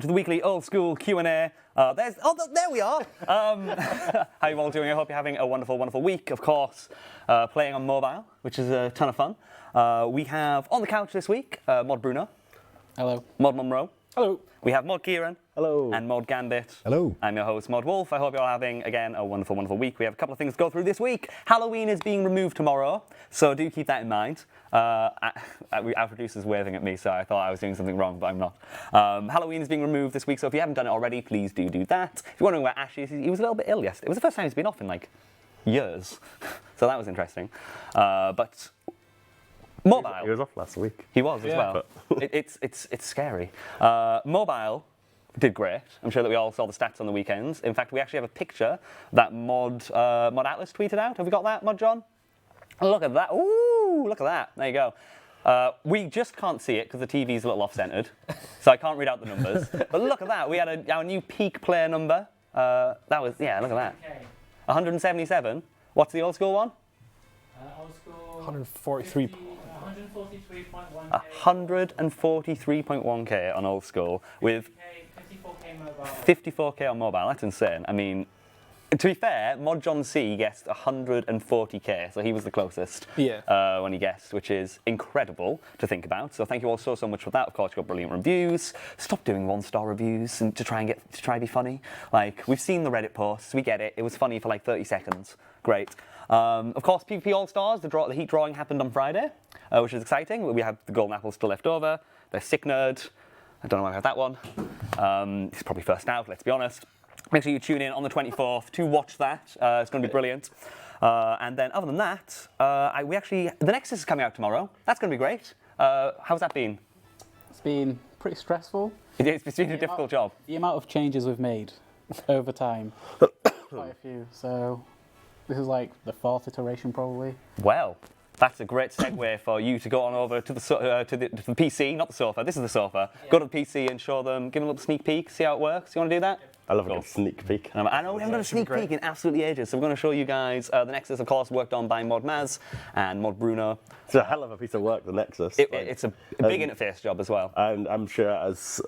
To the weekly Old School Q&A. There we are. How you all doing? I hope you're having a wonderful, wonderful week. Of course, playing on mobile, which is a ton of fun. We have on the couch this week, Mod Bruno. Hello. Mod Monroe. Hello. We have Mod Kieran. Hello. And Mod Gambit. Hello. I'm your host, Mod Wolf. I hope you're all having, again, a wonderful, wonderful week. We have a couple of things to go through this week. Halloween is being removed tomorrow, so do keep that in mind. Our producer's waving at me, so I thought I was doing something wrong, but I'm not. Halloween is being removed this week, so if you haven't done it already, please do that. If you're wondering where Ash is, he was a little bit ill yesterday. It was the first time he's been off in, like, years. So that was interesting. But mobile. He was off last week. He was as well. It's scary. Mobile did great. I'm sure that we all saw the stats on the weekends. In fact, we actually have a picture that Mod Atlas tweeted out. Have we got that, Mod John? Look at that. Ooh, look at that. There you go. We just can't see it because the TV's a little off-centered, so I can't read out the numbers. But look at that. We had our new peak player number. That was, yeah, look at that. 177. What's the old school one? Old school 143. 143.1k on old school with 54k mobile. 54k on mobile. That's insane. I mean, to be fair, Mod John C guessed 140k, so he was the closest when he guessed, which is incredible to think about. So thank you all so much for that. Of course, you got brilliant reviews. Stop doing 1-star reviews and to try to be funny. Like, we've seen the Reddit posts, we get it. It was funny for like 30 seconds. Great. Of course, PvP All Stars. The heat drawing happened on Friday, which is exciting. We have the golden apples still left over. There's Sick Nerd. I don't know why I have that one. It's probably first out. Let's be honest. Make sure you tune in on the 24th to watch that. It's going to be brilliant. And then, other than that, the Nexus is coming out tomorrow. That's going to be great. How's that been? It's been pretty stressful. It's been a difficult job. The amount of changes we've made over time, quite a few. So this is like the 4th iteration probably. Well, that's a great segue for you to go on over to the PC, not the sofa. This is the sofa. Yeah. Go to the PC and show them, give them a little sneak peek, see how it works. You want to do that? I love a good sneak peek. I know we haven't done a sneak peek in absolutely ages, so we're going to show you guys the Nexus, of course, worked on by Mod Maz and Mod Bruno. It's a hell of a piece of work, the Nexus. It's a big interface job as well. And I'm sure as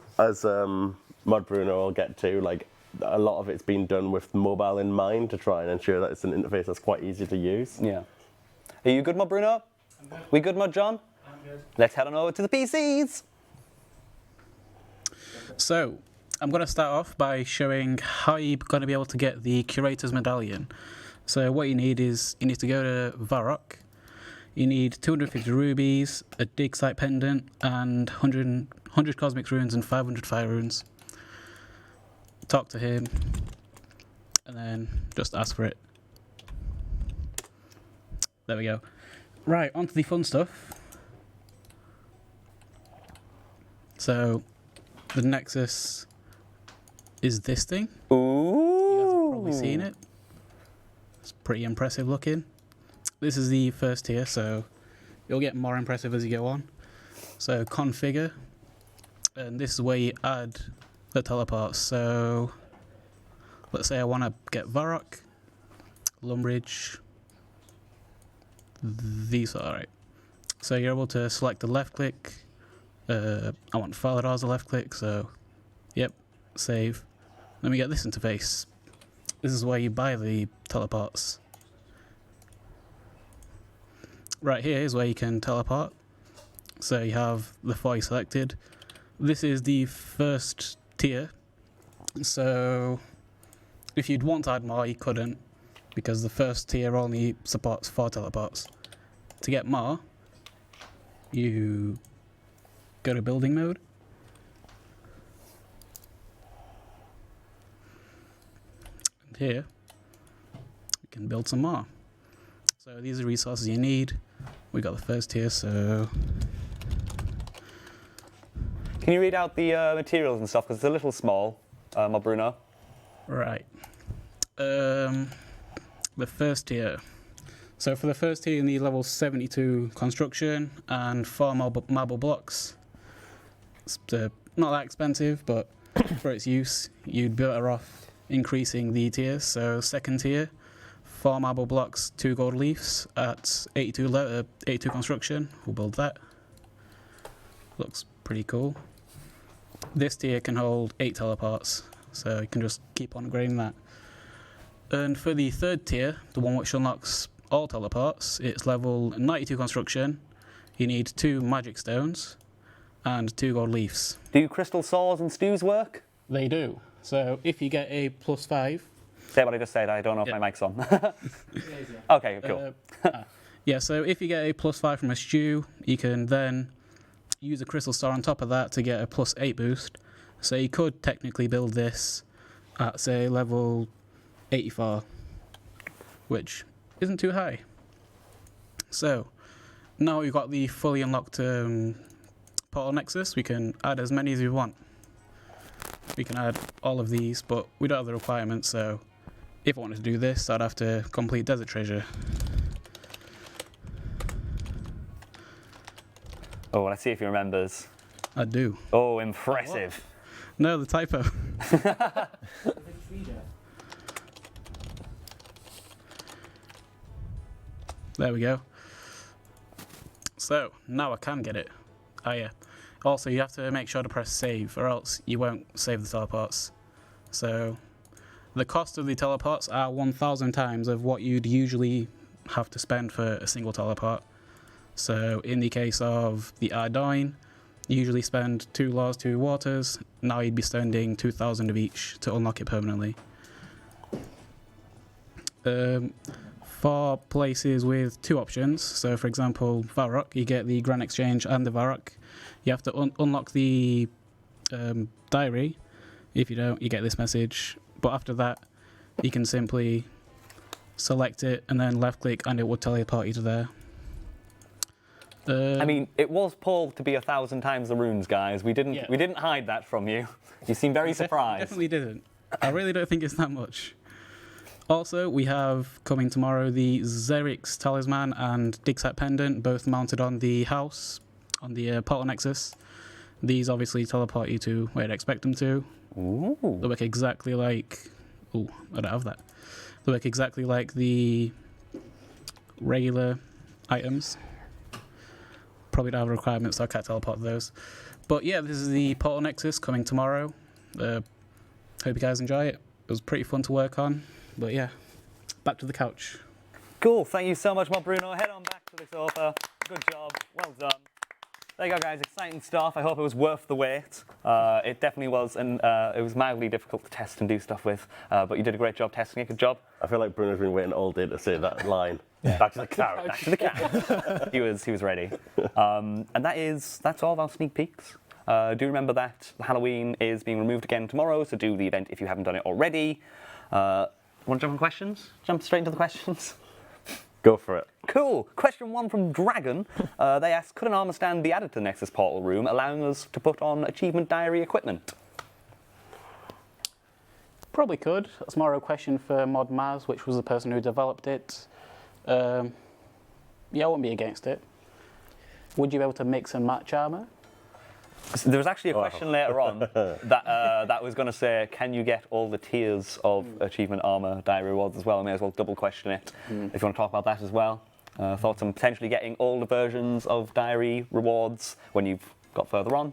Mod Bruno will get to, like, a lot of it's been done with mobile in mind to try and ensure that it's an interface that's quite easy to use. Yeah. Are you good, Mod Bruno? I'm good. We good, Mod John? I'm good. Let's head on over to the PCs. So, I'm going to start off by showing how you're going to be able to get the Curator's Medallion. So what you need is, you need to go to Varrock, you need 250 rubies, a dig site pendant, and 100 cosmic runes and 500 fire runes. Talk to him, and then just ask for it. There we go. Right, on to the fun stuff. So, the Nexus is this thing. Ooh. You guys have probably seen it. It's pretty impressive looking. This is the first tier, so you'll get more impressive as you go on. So configure, and this is where you add the teleports. So let's say I want to get Varrock, Lumbridge, these are right. So you're able to select the left click. I want Faladar as a left click, so yep, save. Then we get this interface. This is where you buy the teleports. Right here is where you can teleport. So you have the 4 you selected. This is the first tier. So if you'd want to add more, you couldn't, because the first tier only supports 4 teleports. To get more, you go to building mode. And here, you can build some more. So these are resources you need. We got the first tier, so... Can you read out the materials and stuff, because it's a little small, Mod Bruno? Right. The first tier. So for the first tier, you need level 72 construction and 4 marble blocks. It's not that expensive, but for its use, you'd be better off increasing the tiers. So second tier, 4 marble blocks, 2 gold leaves at 82 construction. We'll build that. Looks pretty cool. this tier can hold 8 teleports, so you can just keep on upgrading that. And for the third tier, the one which unlocks all teleports, it's level 92 construction. You need 2 magic stones and 2 gold leaves. Do crystal saws and stews work? They do. So if you get a +5... Say what I just said, I don't know if my mic's on. Okay, cool. Yeah, so if you get a +5 from a stew, you can then use a crystal star on top of that to get a +8 boost. So you could technically build this at, say, level 84, which isn't too high. So now we've got the fully unlocked portal Nexus, we can add as many as we want. We can add all of these, but we don't have the requirements, so if I wanted to do this, I'd have to complete Desert Treasure. Oh, let's see if he remembers. I do. Oh, impressive. No, the typo. There we go. So, now I can get it. Oh yeah. Also, you have to make sure to press save, or else you won't save the teleports. So, the cost of the teleports are 1,000 times of what you'd usually have to spend for a single teleport. So, in the case of the Ardoin, you usually spend 2 laws, 2 waters. Now you'd be spending 2,000 of each to unlock it permanently. For places with 2 options, so for example, Varrock, you get the Grand Exchange and the Varrock. You have to unlock the diary. If you don't, you get this message. But after that, you can simply select it and then left click and it will teleport you to there. I mean, it was pulled to be 1,000 times the runes, guys. We didn't hide that from you. You seem very surprised. Definitely didn't. I really don't think it's that much. Also, we have coming tomorrow the Xerix Talisman and Dixat Pendant, both mounted on the house, on the Portal Nexus. These obviously teleport you to where you'd expect them to. Ooh. They work exactly like... Oh, I don't have that. They work exactly like the regular items. Probably don't have requirements, so I can't teleport those. But yeah, this is the Portal Nexus coming tomorrow. Hope you guys enjoy it. It was pretty fun to work on. But yeah, back to the couch. Cool, thank you so much, Mod Bruno. Head on back to the sofa. Good job, well done. There you go, guys, exciting stuff. I hope it was worth the wait. It definitely was, and it was mildly difficult to test and do stuff with, but you did a great job testing it, good job. I feel like Bruno's been waiting all day to say that line. Yeah. Back to the couch. Back to the couch. he was ready. And that's all of our sneak peeks. Do remember that Halloween is being removed again tomorrow, so do the event if you haven't done it already. Want to jump on questions? Jump straight into the questions? Go for it. Cool. Question 1 from Dragon. They ask, could an armor stand be added to the Nexus portal room, allowing us to put on achievement diary equipment? Probably could. That's more a question for Mod Maz, which was the person who developed it. Yeah, I wouldn't be against it. Would you be able to mix and match armor? There was actually a question later on that was going to say, can you get all the tiers of achievement armor diary rewards as well? I may as well double question it if you want to talk about that as well. Thoughts on potentially getting all the versions of diary rewards when you've got further on,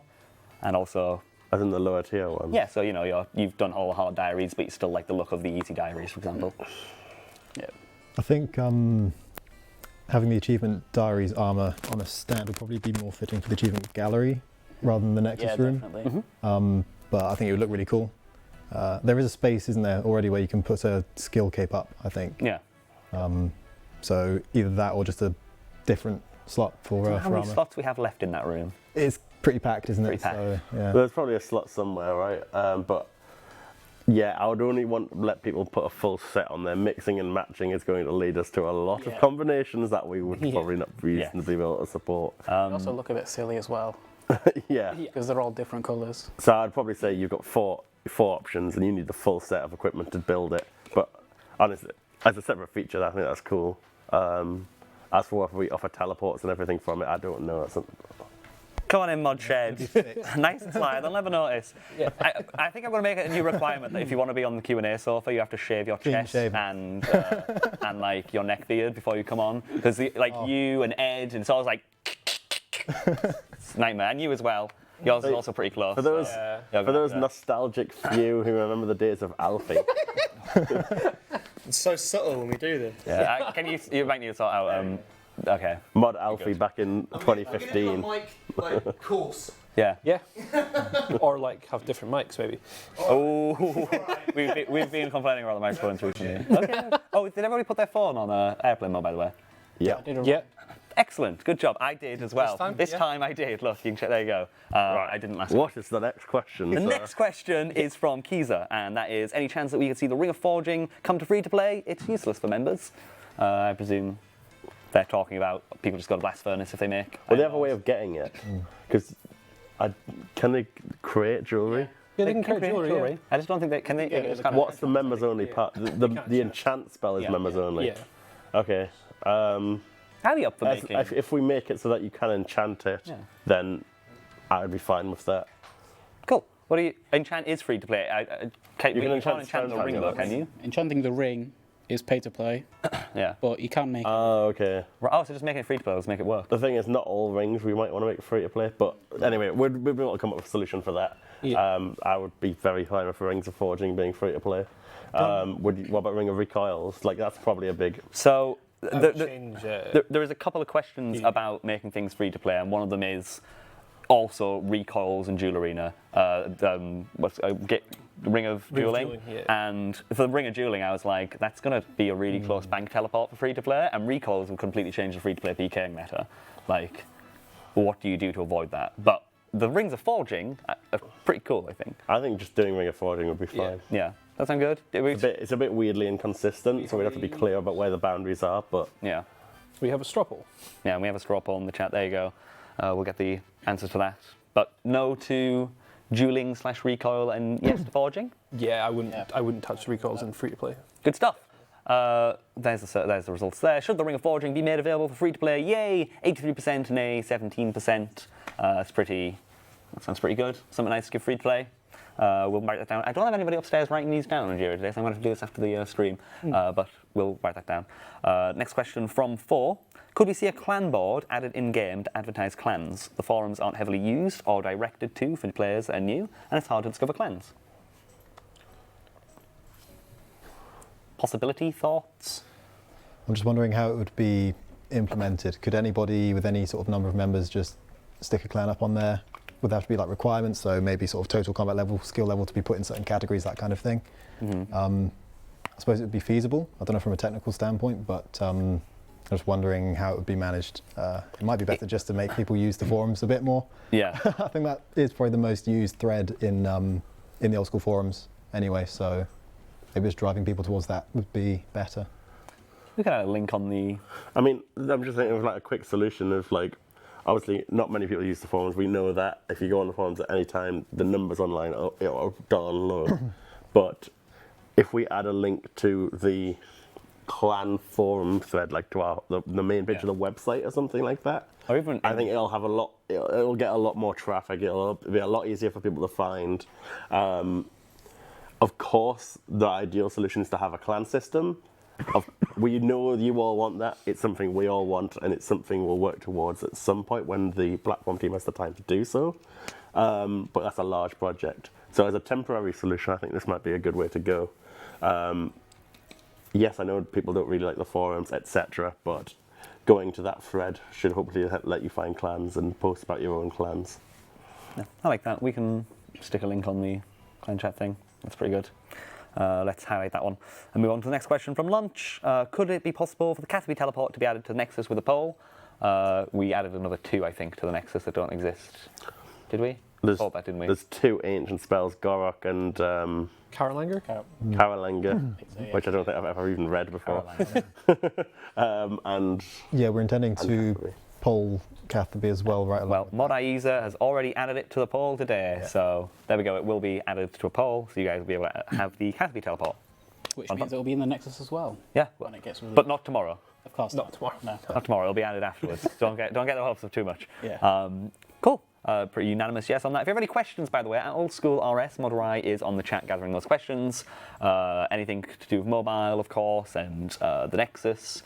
and also... As in the lower tier ones? Yeah, so you know, you've done all the hard diaries, but you still like the look of the easy diaries, for example. Yeah. I think having the achievement diaries armor on a stand would probably be more fitting for the achievement gallery rather than the Nexus room. Definitely. But I think it would look really cool. There is a space, isn't there, already where you can put a skill cape up, I think. Yeah. So either that or just a different slot for How many armor. slots we have left in that room? It's pretty packed, isn't it? Pretty packed. So, yeah. There's probably a slot somewhere, right? But yeah, I would only want to let people put a full set on there. Mixing and matching is going to lead us to a lot of combinations that we would probably not reasonably be able to support. They also look a bit silly as well. Yeah. Because they're all different colours. So I'd probably say you've got four options and you need the full set of equipment to build it. But honestly, as a separate feature, I think that's cool. As for whether we offer teleports and everything from it, I don't know. Come on in, Mod Shed. Nice and sly, they'll never notice. Yeah. I think I'm going to make it a new requirement that if you want to be on the Q&A sofa, you have to shave your chest and like your neck beard before you come on. Because you and Ed, and it's always like... It's a nightmare, and you as well. Yours is also pretty close. For those nostalgic few who remember the days of Alfie. It's so subtle when we do this. Yeah, you might need to sort out. Okay. Mod Alfie back in 2015. I'm gonna do a mic course. Yeah. Yeah. Or like have different mics maybe. Oh, we've been complaining about the microphones recently. Okay. Oh, did everybody put their phone on airplane mode, by the way? Yeah. Yeah. Excellent. Good job. I did as well. This time I did. Look, you can check. There you go. I didn't last. What is the next question? The next question is from Keezer, and that is: any chance that we could see the Ring of Forging come to free to play? It's useless for members. I presume they're talking about people just go to Blast Furnace if they make. Well, they have a way of getting it. Because can they create jewellery? Yeah, they can create jewelry. I just don't think they can. What's the members only part? The enchant spell is members only. Yeah. Okay. How are you up for making? If we make it so that you can enchant it, then I'd be fine with that. Cool. What do you? Enchant is free to play. You can can't enchant the ring though, can you? Enchanting the ring is pay to play, Yeah. but you can make Oh, okay. Oh, so just making it free to play. Let's make it work. The thing is, not all rings we might want to make free to play, but anyway, we'd be able to come up with a solution for that. Yeah. I would be very fine with Rings of Forging being free to play. What about Ring of Recoils? Like, that's probably a big. So. Change. There is a couple of questions about making things free to play, and one of them is also recoils and Jewel Arena. Ring of Dueling. And for the Ring of Dueling, I was like, that's going to be a really close bank teleport for free to play, and recoils will completely change the free to play PKing meta. Like, what do you do to avoid that? But the Rings of Forging are pretty cool, I think. I think just doing Ring of Forging would be fine. Yeah. That sound good? It's a bit weirdly inconsistent, so we'd have to be clear about where the boundaries are, but... Yeah. We have a straw poll. Yeah, and we have a straw poll in the chat. There you go. We'll get the answers to that. But no to dueling / recoil and yes to forging? Yeah, I wouldn't touch recoils in free to play. Good stuff. There's the results there. Should the Ring of Forging be made available for free to play? Yay! 83%, nay, 17%. That sounds pretty good. Something nice to give free to play. We'll write that down. I don't have anybody upstairs writing these down on Jira today, so I'm going to have to do this after the stream. But we'll write that down. Next question from 4. Could we see a clan board added in-game to advertise clans? The forums aren't heavily used or directed to for players that are new, and it's hard to discover clans. Possibility, thoughts? I'm just wondering how it would be implemented. Could anybody with any sort of number of members just stick a clan up on there? Would there have to be like requirements, so maybe sort of total combat level, skill level to be put in certain categories, that kind of thing? I suppose it would be feasible. I don't know from a technical standpoint, but I'm just wondering how it would be managed. It might be better just to make people use the forums a bit more. Yeah. I think that is probably the most used thread in the old school forums anyway, so maybe just driving people towards that would be better. We can add a link on the... I mean, I'm just thinking of like a quick solution of like, obviously not many people use the forums. We know that if you go on the forums at any time, the numbers online are darn low. But if we add a link to the clan forum thread, like to the main page of the website or something like that, Or even I think it'll have it'll get a lot more traffic. It'll be a lot easier for people to find. Of course, the ideal solution is to have a clan system. We know you all want that. It's something we all want, and it's something we'll work towards at some point when the platform team has the time to do so. But that's a large project. So as a temporary solution, I think this might be a good way to go. Yes, I know people don't really like the forums, etc., but going to that thread should hopefully let you find clans and post about your own clans. Yeah, I like that. We can stick a link on the clan chat thing. That's pretty good. Let's highlight that one and move on to the next question from Lunch. Could it be possible for the Caterpie teleport to be added to the Nexus with a poll? We added another 2, I think, to the Nexus that don't exist. Did we? Thought that, didn't we? There's 2 ancient spells, Gorok and Karalanger? Karalanger, which I don't think I've ever even read before. And yeah, we're intending to poll Caterpie as well, right? Well, Mod Aiza has already added it to the poll today, so there we go. It will be added to a poll, so you guys will be able to have the Caterpie teleport. Which means it will be in the Nexus as well. Yeah, when it gets released. but not tomorrow. Of course not tomorrow. No. Not tomorrow. It'll be added afterwards. don't get the hopes of too much. Yeah. Cool. Pretty unanimous yes on that. If you have any questions, by the way, at Old School RS, Modorai is on the chat gathering those questions. Anything to do with mobile, of course, and the Nexus.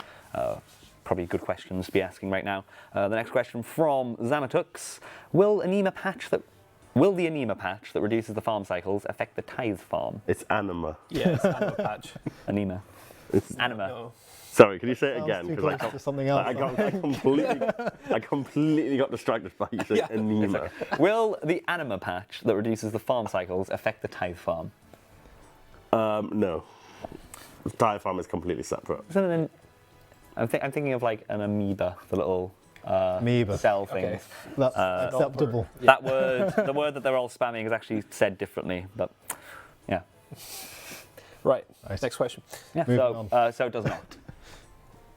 Probably good questions to be asking right now. The next question from Xanatux. Will Anima patch that Will the anema patch that reduces the farm cycles affect the tithe farm? It's anima. Yeah, it's Anima patch. Anema. It's, Anima. No. sorry, can you say it Sounds again? too 'Cause close to something else. I completely got distracted by you saying anema. Will the anima patch that reduces the farm cycles affect the tithe farm? No. The tithe farm is completely separate. I'm thinking of like an amoeba, the little Amoeba. cell things. That's acceptable. That word, the word that they're all spamming is actually said differently, but yeah. Right. Nice. Next question. Yeah, Moving so it does not.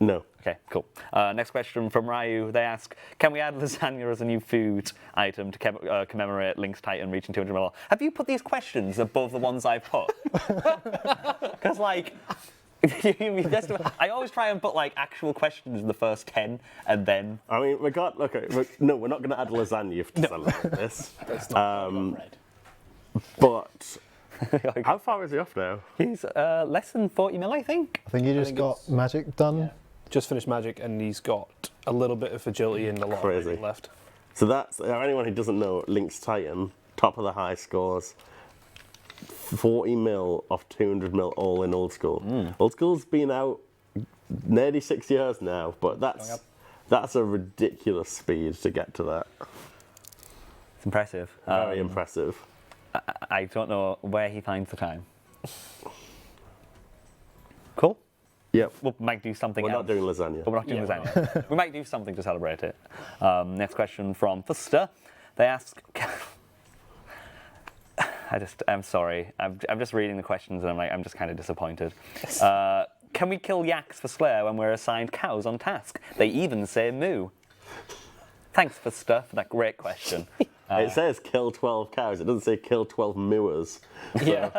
No. Okay, cool. Next question from Ryu. They ask, can we add lasagna as a new food item to commemorate Link's Titan reaching 200 mil? Have you put these questions above the ones I've put? Because, like, I always try and put, like, actual questions in the first 10, and then... I mean, we're not going to add lasagna to celebrate this. It's not bread. But how far is he off now? He's less than 40 mil, I think. I think you just got magic done. Yeah. Just finished Magic, and he's got a little bit of agility and a lot Crazy. of left. So that's, anyone who doesn't know, Link's Titan, top of the high scores, 40 mil off 200 mil all in Old School. Old School's been out nearly 6 years now, but that's a ridiculous speed to get to that. It's impressive. Very impressive. I don't know where he finds the time. Cool. Yep. We might do something We're else. not doing lasagna. But we're not doing lasagna. We might do something to celebrate it. Next question from Fuster. They ask... I'm sorry. I'm just reading the questions and I'm just kind of disappointed. Can we kill yaks for Slayer when we're assigned cows on task? They even say moo. Thanks, Fuster, for that great question. It says kill 12 cows. It doesn't say kill 12 mooers. Yeah.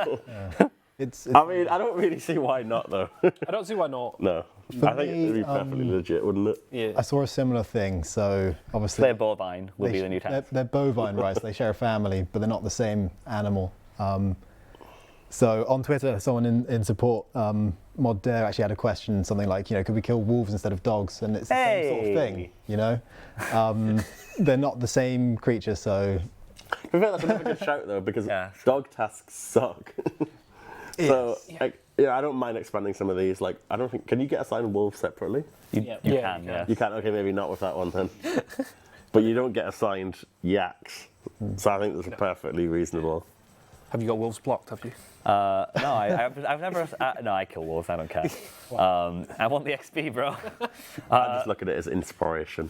I mean, I don't really see why not, though. I don't see why not. No. I think it would be perfectly legit, wouldn't it? Yeah. I saw a similar thing. So obviously, Slayer bovine will be the new task. they're bovine, right? So they share a family, but they're not the same animal. So on Twitter, someone in support, Mod Dare, actually had a question, something like, could we kill wolves instead of dogs? And it's the same sort of thing, They're not the same creature, so... To be fair, that's another good shout, though, because dog tasks suck. So, I don't mind expanding some of these. Like, I don't think... Can you get assigned wolves separately? You can, yeah. You can? Okay, maybe not with that one, then. But you don't get assigned yaks. So I think that's perfectly reasonable. Have you got wolves blocked, have you? No, I've never... no, I kill wolves, I don't care. I want the XP, bro. I just look at it as inspiration.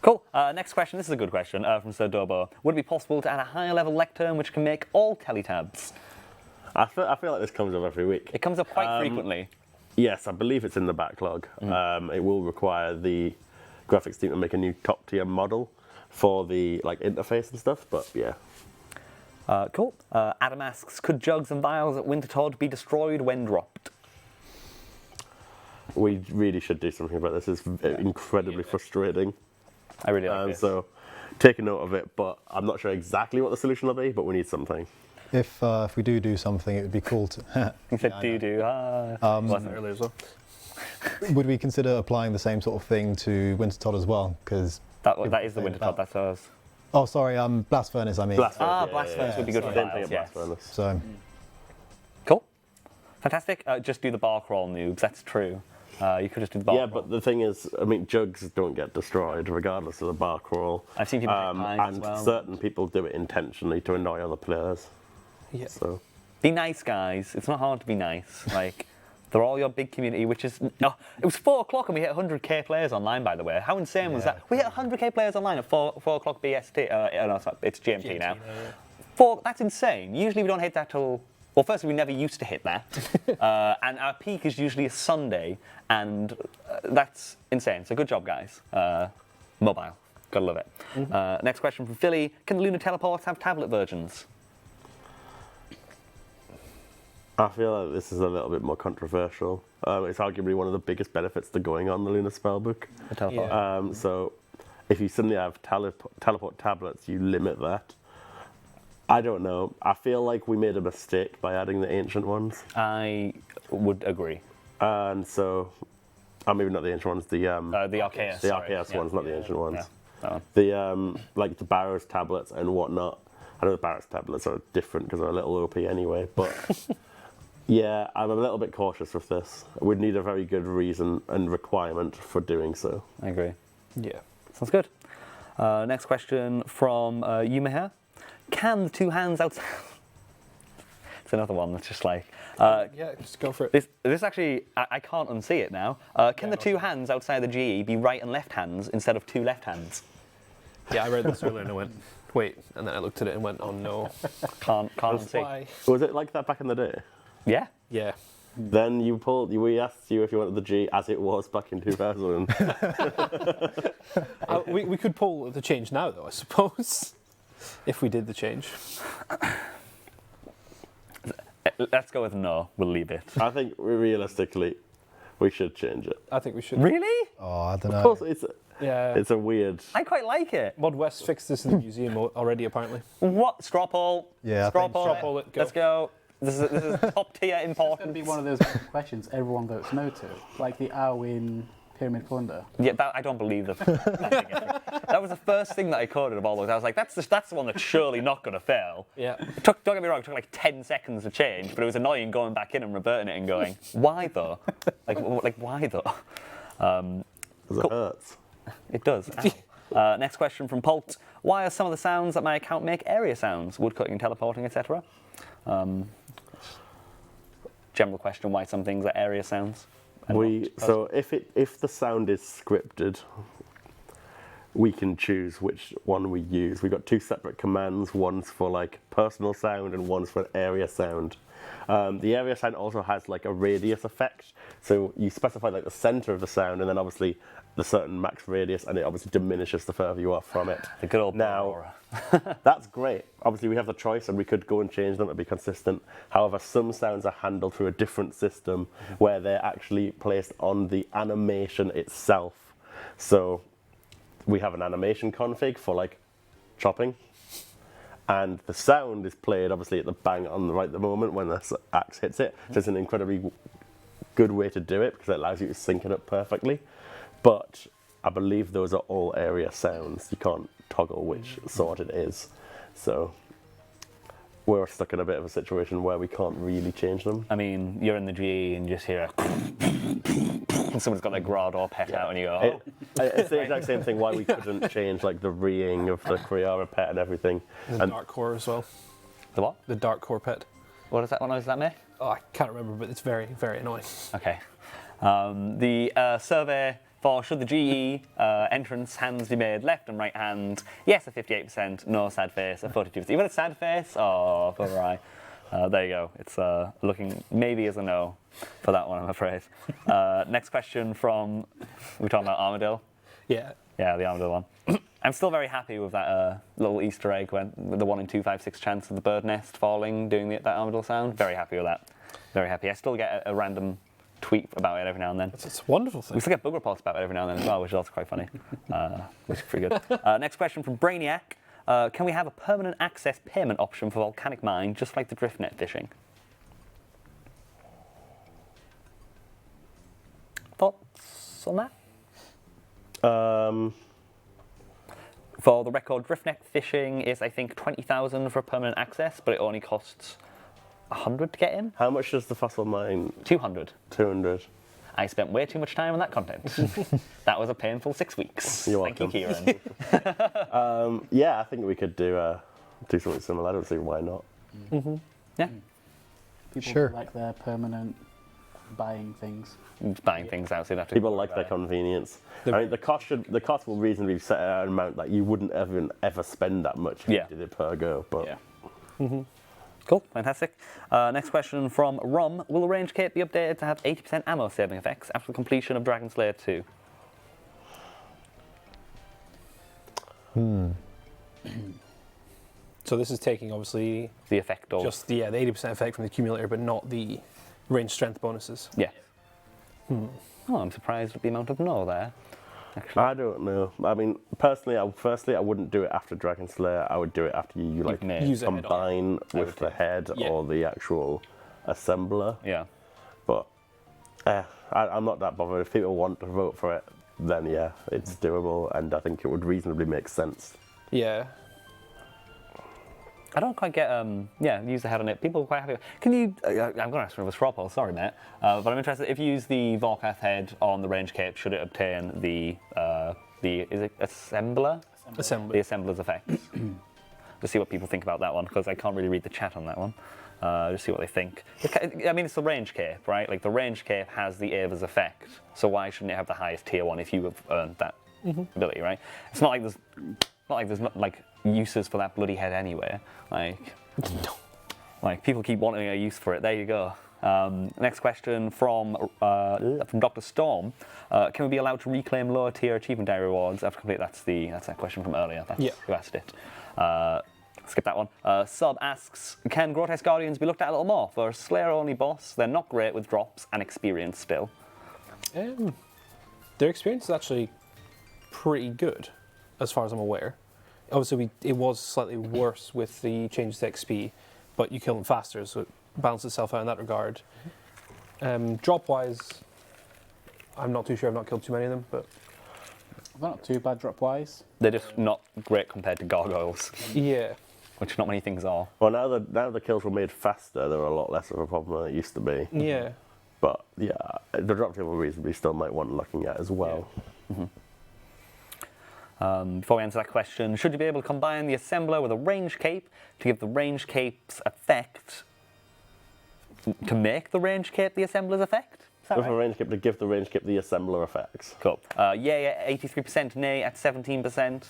Cool. Next question. This is a good question from Sir Dobo. Would it be possible to add a higher level lectern which can make all teletabs? I feel like this comes up every week. It comes up quite frequently. Yes, I believe it's in the backlog. It will require the graphics team to make a new top tier model for the interface and stuff, but yeah. Cool. Adam asks, could jugs and vials at Wintertodd be destroyed when dropped? We really should do something about this. It's incredibly frustrating. I really like this. So take a note of it, but I'm not sure exactly what the solution will be, but we need something. If we do something, it would be cool to... He said do. Wasn't earlier as well. Would we consider applying the same sort of thing to Wintertodd as well? Because that is the Wintertodd, that's ours. Oh, sorry, Blast Furnace, I mean. Blast Furnace, Blast Furnace would be good for Blast vials, Furnace. So... Cool. Fantastic. Just do the bar crawl noobs, that's true. You could just do the bar crawl. Yeah, but the thing is, I mean, jugs don't get destroyed regardless of the bar crawl. I've seen people take pies and as well. certain people do it intentionally to annoy other players. Yeah. So be nice, guys. It's not hard to be nice. They're all your big community, which is... No, it was 4 o'clock and we hit 100k players online, by the way. How insane was that? We hit 100k players online at 4 o'clock BST. No, sorry, it's GMT now. That's insane. Usually we don't hit that till... Well, firstly, we never used to hit that. And our peak is usually a Sunday, and that's insane. So good job, guys. Mobile. Gotta love it. Next question from Philly. Can the Lunar Teleports have tablet versions? I feel like this is a little bit more controversial. It's arguably one of the biggest benefits to going on the Lunar Spellbook. The teleport. Yeah. So if you suddenly have teleport tablets, you limit that. I don't know. I feel like we made a mistake by adding the ancient ones. I would agree. And so, maybe not the ancient ones, the The Arceus. Arceus ones, not the ancient ones. The like the Barrows tablets and whatnot. I know the Barrows tablets are different because they're a little OP anyway, but yeah, I'm a little bit cautious with this. We'd need a very good reason and requirement for doing so. I agree. Yeah. Sounds good. Next question from Yumeha. Can the two hands outside... It's another one that's just like... Yeah, just go for it. This actually, I can't unsee it now. Can the two hands outside the GE be right and left hands instead of two left hands? Yeah, I read this earlier and I went, wait, and then I looked at it and went, oh no. Can't unsee. Why? Was it like that back in the day? Yeah. Yeah. Then we asked you if you wanted the G as it was back in 2000. We could pull the change now, though, I suppose, if we did the change. Let's go with no. We'll leave it. I think realistically, we should change it. I think we should. Really? Oh, I don't know. Of course, it's a weird. I quite like it. Mod West fixed this in the museum already, apparently. What? Straw poll? Yeah, I Straw think poll. Straw poll it, go. Let's go. This is top tier It's going important. to be one of those questions everyone votes no to, like the Arwin Pyramid Plunder. Yeah, I don't believe that. That was the first thing that I coded of all those. I was like, that's the one that's surely not going to fail. Yeah. Don't get me wrong, it took like 10 seconds to change, but it was annoying going back in and reverting it and going, why though? Like why though? Because it hurts. It does. Ow. Next question from Pult. Why are some of the sounds that my account make area sounds? Woodcutting and teleporting, etc. General question, why some things are area sounds? So if the sound is scripted, we can choose which one we use. We've got two separate commands. One's for like personal sound and one's for area sound. The area sound also has like a radius effect. So you specify like the center of the sound and then obviously the certain max radius, and it obviously diminishes the further you are from it. The good old now, that's great. Obviously we have the choice and we could go and change them to be consistent. However, some sounds are handled through a different system where they're actually placed on the animation itself. So we have an animation config for like chopping, and the sound is played obviously at the bang on the right the moment when the axe hits it. So it's an incredibly good way to do it because it allows you to sync it up perfectly. But I believe those are all area sounds. You can't toggle which sort it is. So we're stuck in a bit of a situation where we can't really change them. I mean, you're in the GE and you just hear and someone's got their Grad or pet out and you go, oh. It's the exact same thing why we couldn't change like the reeing of the Kriara pet and everything. The Dark Core as well. The what? The Dark Core pet. What is that one? Does that make? Oh, I can't remember, but it's very, very annoying. Okay. The survey for should the GE entrance hands be made left and right hand? Yes, a 58%. No, sad face, a 42%. Even a sad face? Oh, poor eye. There you go. It's looking maybe as a no for that one, I'm afraid. Next question from, we're talking about Armadillo? Yeah. Yeah, the Armadillo one. I'm still very happy with that little Easter egg with the 1 in 256 chance of the bird nest falling, doing that Armadillo sound. Very happy with that. Very happy. I still get a random tweet about it every now and then. It's a wonderful thing. We still get bug reports about it every now and then as well, which is also quite funny. Which is pretty good. Next question from Brainiac. Can we have a permanent access payment option for volcanic mine, just like the drift net fishing? Thoughts on that? For the record, drift net fishing is, I think, 20,000 for permanent access, but it only costs 100 to get in. How much does the fossil mine? 200. 200. I spent way too much time on that content. That was a painful 6 weeks. You're Thank welcome. you, Kieran. Yeah, I think we could do something similar. I don't see why not. Yeah. People Sure. like their permanent buying things. Just buying things out, so you don't have to People worry like their about convenience. I mean, the cost will reasonably be set at an amount that you wouldn't ever spend that much if you did it per go. But Yeah. Cool, fantastic. Next question from Rom. Will the range kit be updated to have 80% ammo saving effects after the completion of Dragon Slayer 2? So this is taking, obviously, The effect of... just the 80% effect from the accumulator, but not the range strength bonuses. Yeah. Oh, I'm surprised at the amount of no there. Actually. I don't know. I mean, personally, I wouldn't do it after Dragon Slayer. I would do it after you like Use a head-on. combine with the head or the actual assembler. Yeah. But I'm not that bothered. If people want to vote for it, then yeah, it's doable, and I think it would reasonably make sense. Yeah. I don't quite get, use the head on it. People are quite happy. Can you, I'm going to ask for a straw poll, sorry mate, but I'm interested, if you use the Volcath head on the range cape, should it obtain the is it Assembler? Assembler. The Assembler's effect. To see what people think about that one, because I can't really read the chat on that one. Just see what they think. I mean, it's the range cape, right? Like, the range cape has the Ava's effect, so why shouldn't it have the highest tier one if you have earned that ability, right? It's not like there's not uses for that bloody head anywhere. Like people keep wanting a use for it. There you go. Next question from Dr. Storm. Can we be allowed to reclaim lower tier achievement diary rewards after complete? That's that question from earlier. That's who asked it. Skip that one. Sub asks, can Grotesque Guardians be looked at a little more? For a Slayer-only boss, they're not great with drops and experience still. Their experience is actually pretty good, as far as I'm aware. Obviously, it was slightly worse with the changes to XP, but you kill them faster, so it balances itself out in that regard. Drop-wise, I'm not too sure. I've not killed too many of them, but They're not too bad drop-wise. They're just not great compared to gargoyles. Yeah. Which not many things are. Well, now the kills were made faster, they're a lot less of a problem than it used to be. Yeah. But yeah, the drop table reasonably still might want looking at as well. Yeah. Before we answer that question, should you be able to combine the Assembler with a range cape to give the range cape's effect, to make the range cape the Assembler's effect? With a range cape to give the range cape the Assembler effects. Cool. Yay at 83%, nay at 17%.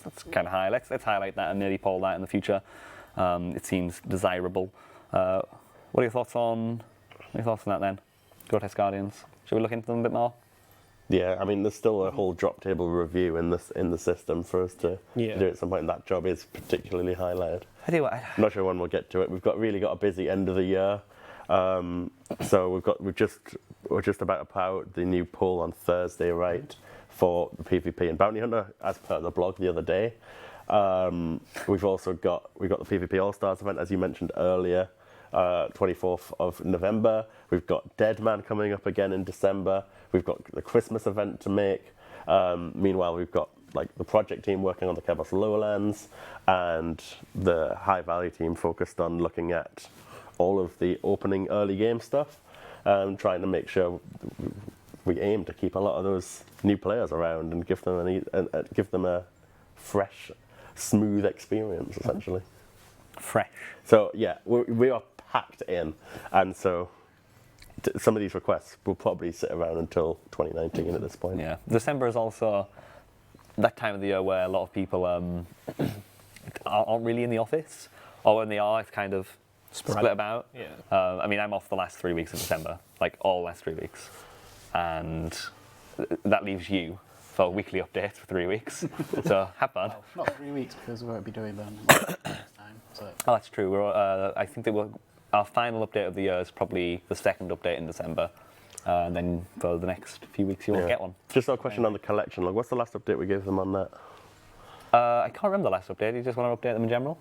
That's kind of high. Let's highlight that and maybe poll that in the future. It seems desirable. What are your thoughts on that then? Grotesque Guardians. Should we look into them a bit more? Yeah, I mean, there's still a whole drop table review in the system for us to do at some point. And that job is particularly highlighted. I'm not sure when we'll get to it. We've really got a busy end of the year. So we're just about to put out the new poll on Thursday, right, for the PvP and Bounty Hunter, as per the blog the other day. We've got the PvP All Stars event, as you mentioned earlier, 24th of November. We've got Deadman coming up again in December. We've got the Christmas event to make. Meanwhile, we've got the project team working on the Kebos Lowlands, and the High Valley team focused on looking at all of the opening early game stuff, trying to make sure we aim to keep a lot of those new players around and give them a fresh, smooth experience, essentially. Fresh. So yeah, we are packed in, and so some of these requests will probably sit around until 2019 at this point. Yeah, December is also that time of the year where a lot of people aren't really in the office, or when they are, it's kind of split about. Yeah. I mean, I'm off the last 3 weeks of December, all last 3 weeks, and that leaves you for weekly updates for 3 weeks. So have fun. Well, not 3 weeks because we won't be doing them next time. So. Oh, that's true. I think our final update of the year is probably the second update in December. And then for the next few weeks, you won't get one. Just a question on the collection log. What's the last update we gave them on that? I can't remember the last update. You just want to update them in general?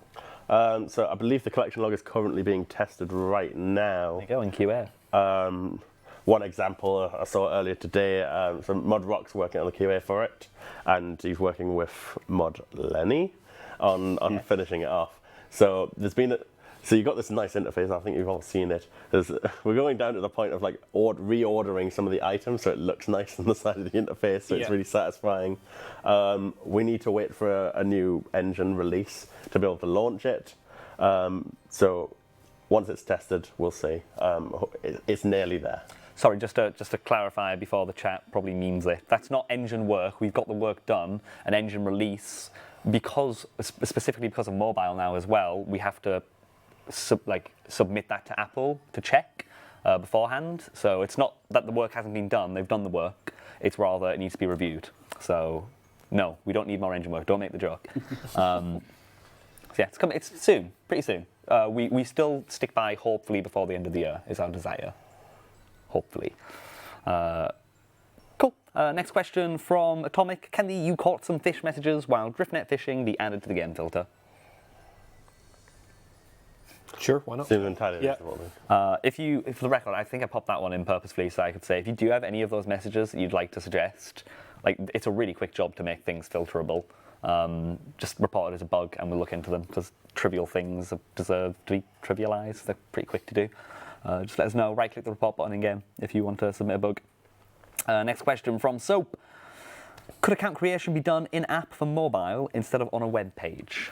So I believe the collection log is currently being tested right now. There you go, in QA. One example I saw earlier today, so Mod Rock's working on the QA for it, and he's working with Mod Lenny on finishing it off. So there's been so you've got this nice interface. I think you've all seen it. We're going down to the point of reordering some of the items so it looks nice on the side of the interface, so it's really satisfying. We need to wait for a new engine release to be able to launch it. So once it's tested, we'll see. It's nearly there. Sorry, just to clarify before the chat probably means it. That's not engine work. We've got the work done. An engine release, specifically because of mobile now as well, we have to submit that to Apple to check beforehand. So it's not that the work hasn't been done. They've done the work. It's rather it needs to be reviewed. So no, we don't need more engine work. Don't make the joke. So yeah, it's coming. It's soon, pretty soon. We still stick by hopefully before the end of the year is our desire. Hopefully. Cool. Next question from Atomic. Can the "you caught some fish" messages while driftnet fishing be added to the game filter? Sure, why not? Seems entirely reasonable. For the record, I think I popped that one in purposefully so I could say if you do have any of those messages that you'd like to suggest, like it's a really quick job to make things filterable. Just report it as a bug and we'll look into them because trivial things deserve to be trivialized. They're pretty quick to do. Just let us know. Right click the report button in game if you want to submit a bug. Next question from Soap. Could account creation be done in app for mobile instead of on a web page?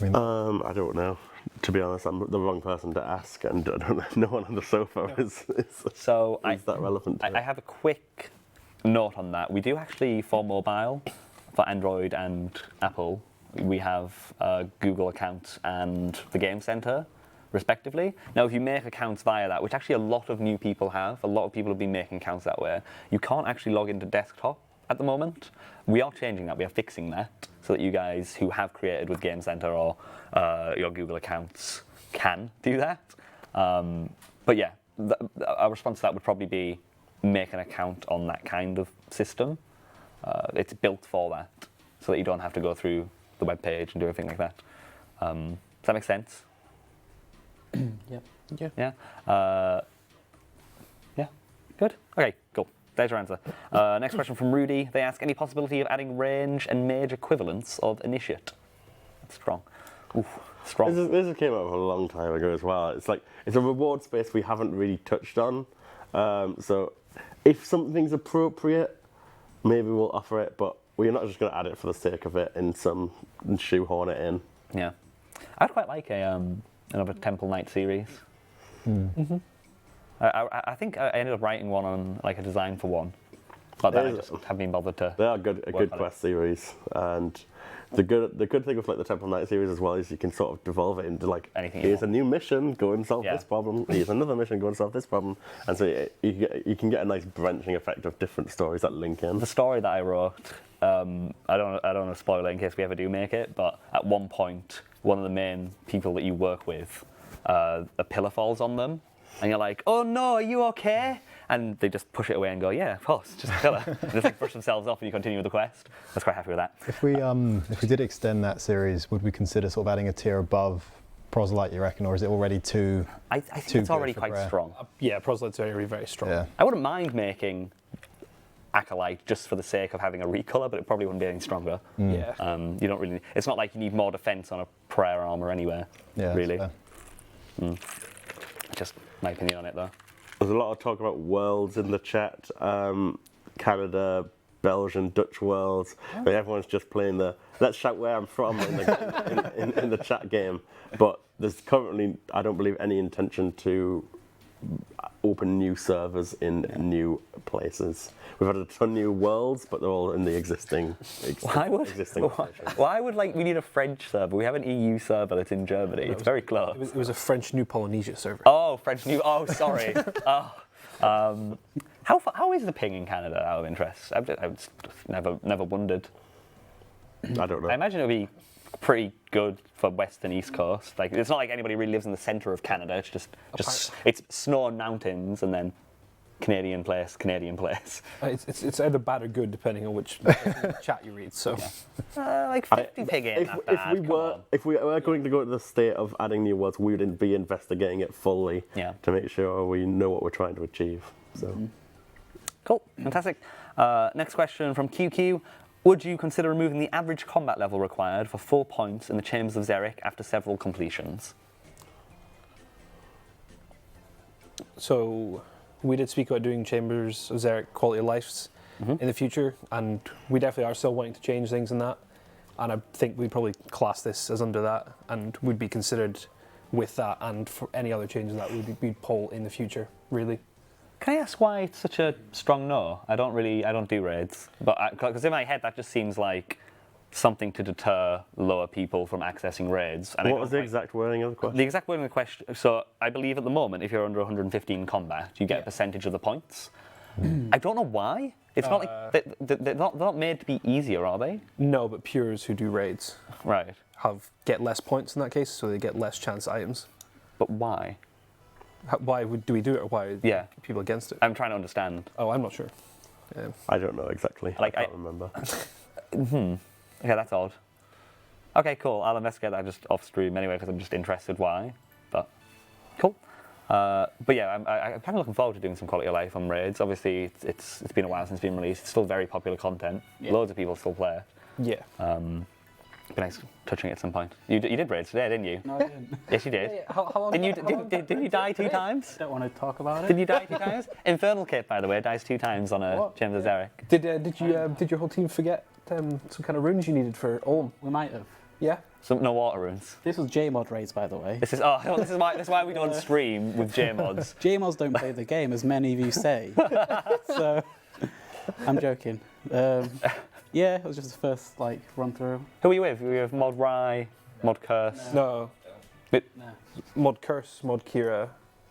I don't know. To be honest, I'm the wrong person to ask, and I don't know. No one on the sofa is that relevant. I have a quick note on that. We do actually, for mobile, for Android and Apple, we have Google accounts and the Game Center, respectively. Now, if you make accounts via that, which actually a lot of new people have, a lot of people have been making accounts that way, you can't actually log into desktop at the moment. We are changing that. We are fixing that so that you guys who have created with Game Center or your Google accounts can do that. But yeah, our response to that would probably be make an account on that kind of system. It's built for that so that you don't have to go through the web page and do everything like that. Does that make sense? Yep. Yeah. Yeah. Good. Okay. Cool. There's your answer. Next question from Rudy. They ask any possibility of adding range and mage equivalents of initiate. That's strong. Oof. Strong. This came up a long time ago as well. It's like it's a reward space we haven't really touched on. So if something's appropriate, maybe we'll offer it. But we're not just going to add it for the sake of it and shoehorn it in. Yeah. I'd quite like another Temple Knight series. Mm-hmm. I think I ended up writing one on like a design for one, but then I just haven't been bothered to. They are a good quest series, and the good thing with like the Temple Knight series as well is you can sort of devolve it into like anything. Here's a new mission, go and solve this problem. Here's another mission, go and solve this problem, and so you can get a nice branching effect of different stories that link in. The story that I wrote, I don't want to spoil it in case we ever do make it, but at one point, one of the main people that you work with, a pillar falls on them. And you're like, oh no, are you okay? And they just push it away and go, yeah, of course, just a pillar. And just like brush themselves off and you continue with the quest. I was quite happy with that. If we did extend that series, would we consider sort of adding a tier above Proselyte, you reckon, or is it already too? I think it's already quite strong. Yeah, Proselyte's already very strong. Yeah. I wouldn't mind making Acolyte just for the sake of having a recolor, but it probably wouldn't be any stronger. Yeah. You don't really. It's not like you need more defense on a prayer armor anywhere. Yeah, really. Just my opinion on it, though. There's a lot of talk about worlds in the chat. Canada, Belgian, Dutch worlds. Like everyone's just playing the let's shout where I'm from in the chat game. But there's currently, I don't believe, any intention to open new servers in new places. We've had a ton of new worlds, but they're all in the existing Why would we need a French server? We have an EU server that's in Germany. It's very close. It was a French New Polynesia server. Oh, French New. Oh, sorry. How is the ping in Canada? Out of interest, I've just never wondered. I don't know. I imagine it'll be pretty good for West and East Coast. Like it's not like anybody really lives in the centre of Canada. It's just it's snow and mountains, and then Canadian place. It's either bad or good depending on which chat you read. So, like 50 pig ain't that bad. If we were going to go to the state of adding new worlds, we would be investigating it fully to make sure we know what we're trying to achieve. So, cool, fantastic. Next question from QQ. Would you consider removing the average combat level required for 4 points in the Chambers of Xeric after several completions? So, we did speak about doing Chambers of Xeric quality of lives in the future, and we definitely are still wanting to change things in that. And I think we'd probably class this as under that, and would be considered with that, and for any other changes that we'd pull in the future, really. Can I ask why it's such a strong no? I don't do raids, but because in my head that just seems like something to deter lower people from accessing raids. And what was the exact wording of the question? The exact wording of the question. So I believe at the moment, if you're under 115 combat, you get a percentage of the points. I don't know why. It's not like they're not made to be easier, are they? No, but pures who do raids get less points in that case, so they get less chance items. But why? Why do we do it, or why are people against it? I'm trying to understand. Oh, I'm not sure. I don't know exactly. I can't remember. Okay, that's odd. Okay, cool. I'll investigate that just off stream anyway because I'm just interested why. But cool. But yeah, I'm kind of looking forward to doing some quality of life on raids. Obviously, it's been a while since it's been released. It's still very popular content. Yeah. Loads of people still play it. Yeah. Be nice touching it at some point. You did raids today, didn't you? No, I didn't. Yes, you did. How long? Didn't you die 2 times? Don't want to talk about it. Did you die 2 times? Infernal Kit, by the way, dies 2 times on a What? James Zarek. Did your whole team forget some kind of runes you needed for Ulm? We might have. Yeah. No water runes. This was JMod raids, by the way. This is why we don't stream with JMods. JMods don't play the game, as many of you say. So, I'm joking. Yeah, it was just the first run through. Who are you with? Were you with Mod Rye, Mod Curse? No. No. Mod Curse, Mod Kira,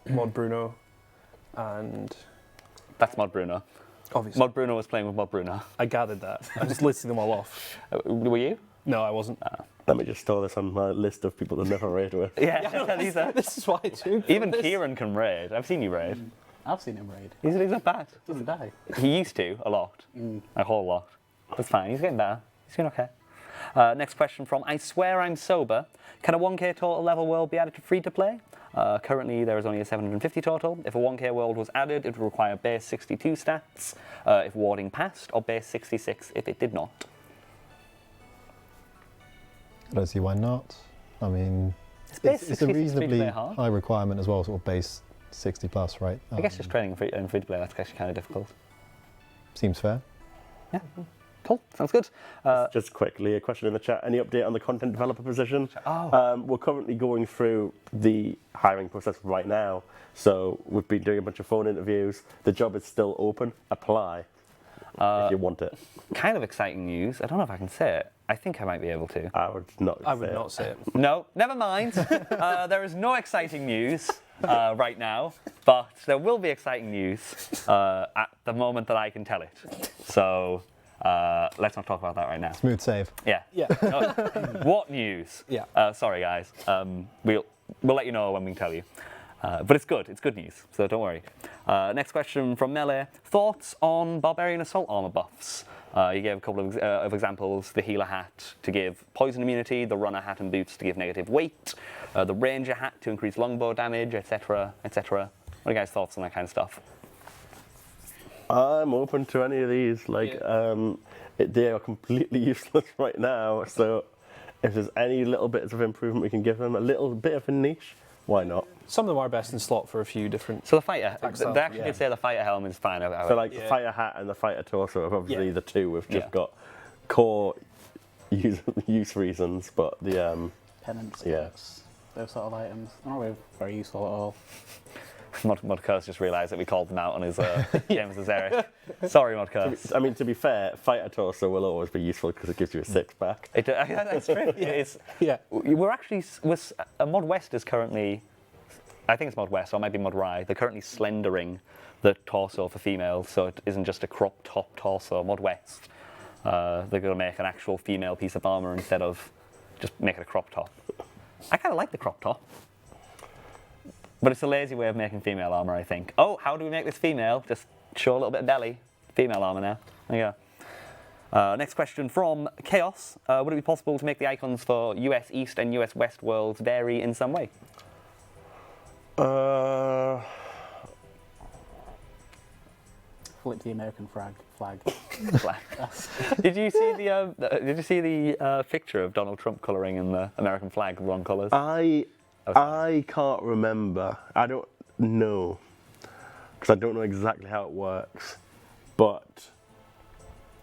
Mod Bruno, and That's Mod Bruno. obviously Mod Bruno was playing with Mod Bruno. I gathered that. I'm just listing them all off. Were you? No, I wasn't. Let me just store this on my list of people to never raid with. Yeah, these are. This is why I do. Even Kieran can raid. I've seen you raid. I've seen him raid. He's not bad. Doesn't die. He used to a lot, a whole lot. That's fine. He's getting better. He's doing okay. Next question from I Swear I'm Sober. Can a 1k total level world be added to free to play? Currently there is only a 750 total. If a 1k world was added, it would require base 62 stats if warding passed, or base 66 if it did not. I don't see why not. I mean, base it's a 66 reasonably free to play hard? high requirement as well, sort of base 60 plus, right? I guess just training in free to play, that's actually kind of difficult. Seems fair. Yeah. Cool, sounds good. Just quickly, a question in the chat. Any update on the content developer position? We're currently going through the hiring process right now. So we've been doing a bunch of phone interviews. The job is still open. Apply if you want it. Kind of exciting news. I don't know if I can say it. I think I might be able to. I would not say it. No, never mind. There is no exciting news right now, but there will be exciting news at the moment that I can tell it. So let's not talk about that right now. Smooth save. Yeah. Yeah. No, what news? Yeah. Sorry, guys. We'll let you know when we can tell you. But it's good. It's good news, so don't worry. Next question from Melee. Thoughts on Barbarian Assault armor buffs? You gave a couple of examples. The Healer hat to give poison immunity, the Runner hat and boots to give negative weight, the Ranger hat to increase longbow damage, etc., etc. What are you guys' thoughts on that kind of stuff? I'm open to any of these. They are completely useless right now. So if there's any little bits of improvement we can give them, a little bit of a niche, why not? Some of them are best in slot for a few different. So the fighter, stuff, they actually did say the fighter helmet is fine. So the fighter hat and the fighter torso are obviously the two. We've just got core use reasons, but the Penance sticks, those sort of items. They're not really very useful at all. Modcurse just realised that we called them out on his James Zarek. Sorry, Modcurse. I mean, to be fair, fighter torso will always be useful because it gives you a 6-pack. That's true. We're actually Mod West is currently, I think it's Mod West or it might be Mod Rye. They're currently slendering the torso for females, so it isn't just a crop top torso. Mod West, they're going to make an actual female piece of armour instead of just make it a crop top. I kind of like the crop top. But it's a lazy way of making female armour, I think. Oh, how do we make this female? Just show a little bit of belly. Female armour now. There you go. Next question from Chaos. Would it be possible to make the icons for US East and US West worlds vary in some way? Flip the American flag. Did you see the picture of Donald Trump colouring in the American flag wrong colours? I can't remember. I don't know. Because I don't know exactly how it works. But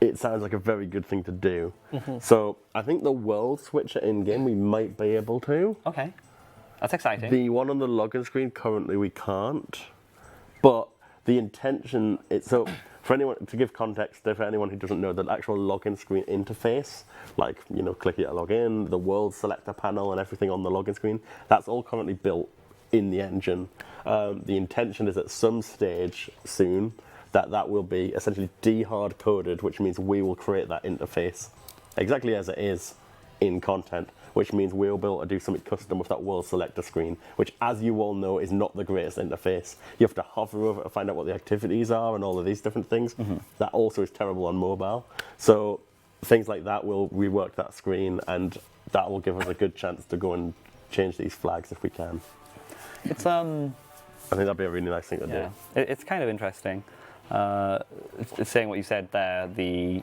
it sounds like a very good thing to do. Mm-hmm. So I think the world switcher in-game we might be able to. Okay. That's exciting. The one on the login screen, currently we can't. But the intention, so for anyone, to give context, for anyone who doesn't know, the actual login screen interface, like, click here to log in, the world selector panel and everything on the login screen, that's all currently built in the engine. The intention is at some stage soon that will be essentially de-hard coded, which means we will create that interface exactly as it is in content, which means we'll be able to do something custom with that world selector screen, which, as you all know, is not the greatest interface. You have to hover over it to find out what the activities are and all of these different things. Mm-hmm. That also is terrible on mobile. So things like that will rework that screen, and that will give us a good chance to go and change these flags if we can. It's I think that'd be a really nice thing to do. It's kind of interesting. Saying what you said there, even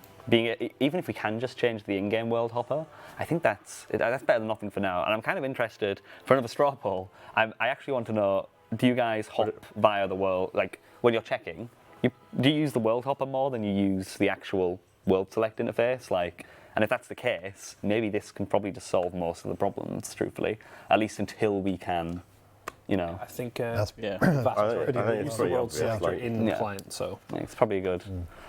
if we can just change the in-game world hopper, I think that's better than nothing for now. And I'm kind of interested for another straw poll. I actually want to know: do you guys hop via the world? Like when you're checking, do you use the world hopper more than you use the actual world select interface? Like, and if that's the case, maybe this can probably just solve most of the problems. Truthfully, at least until we can. I think That's the vast majority I think use it's the pretty world obvious, selector like- in the client, so It's probably good.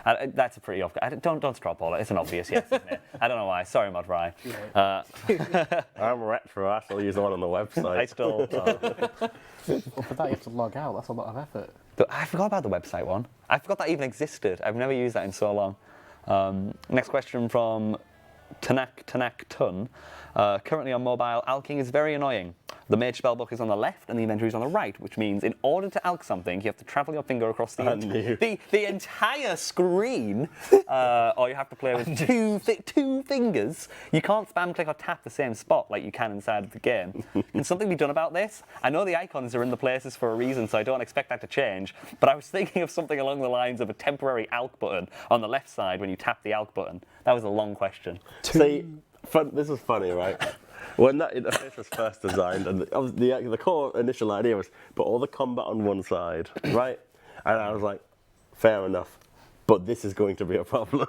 That's a pretty obvious. Don't straw poll it. It's an obvious yes, isn't it? I don't know why. Sorry, Mod Rye. I'm retro. I still use the one on the website. I still. Well, for that, you have to log out. That's a lot of effort. I forgot about the website one. I forgot that even existed. I've never used that in so long. Next question from Tanak Tun. Currently on mobile, alking is very annoying. The mage spellbook is on the left and the inventory is on the right, which means in order to alk something, you have to travel your finger across the entire screen, or you have to play with two fingers. You can't spam click or tap the same spot like you can inside of the game. Can something be done about this? I know the icons are in the places for a reason, so I don't expect that to change, but I was thinking of something along the lines of a temporary alk button on the left side when you tap the alk button. That was a long question. See, this is funny, right? When that interface was first designed, and the core initial idea was put all the combat on one side, right? And I was like, fair enough, but this is going to be a problem.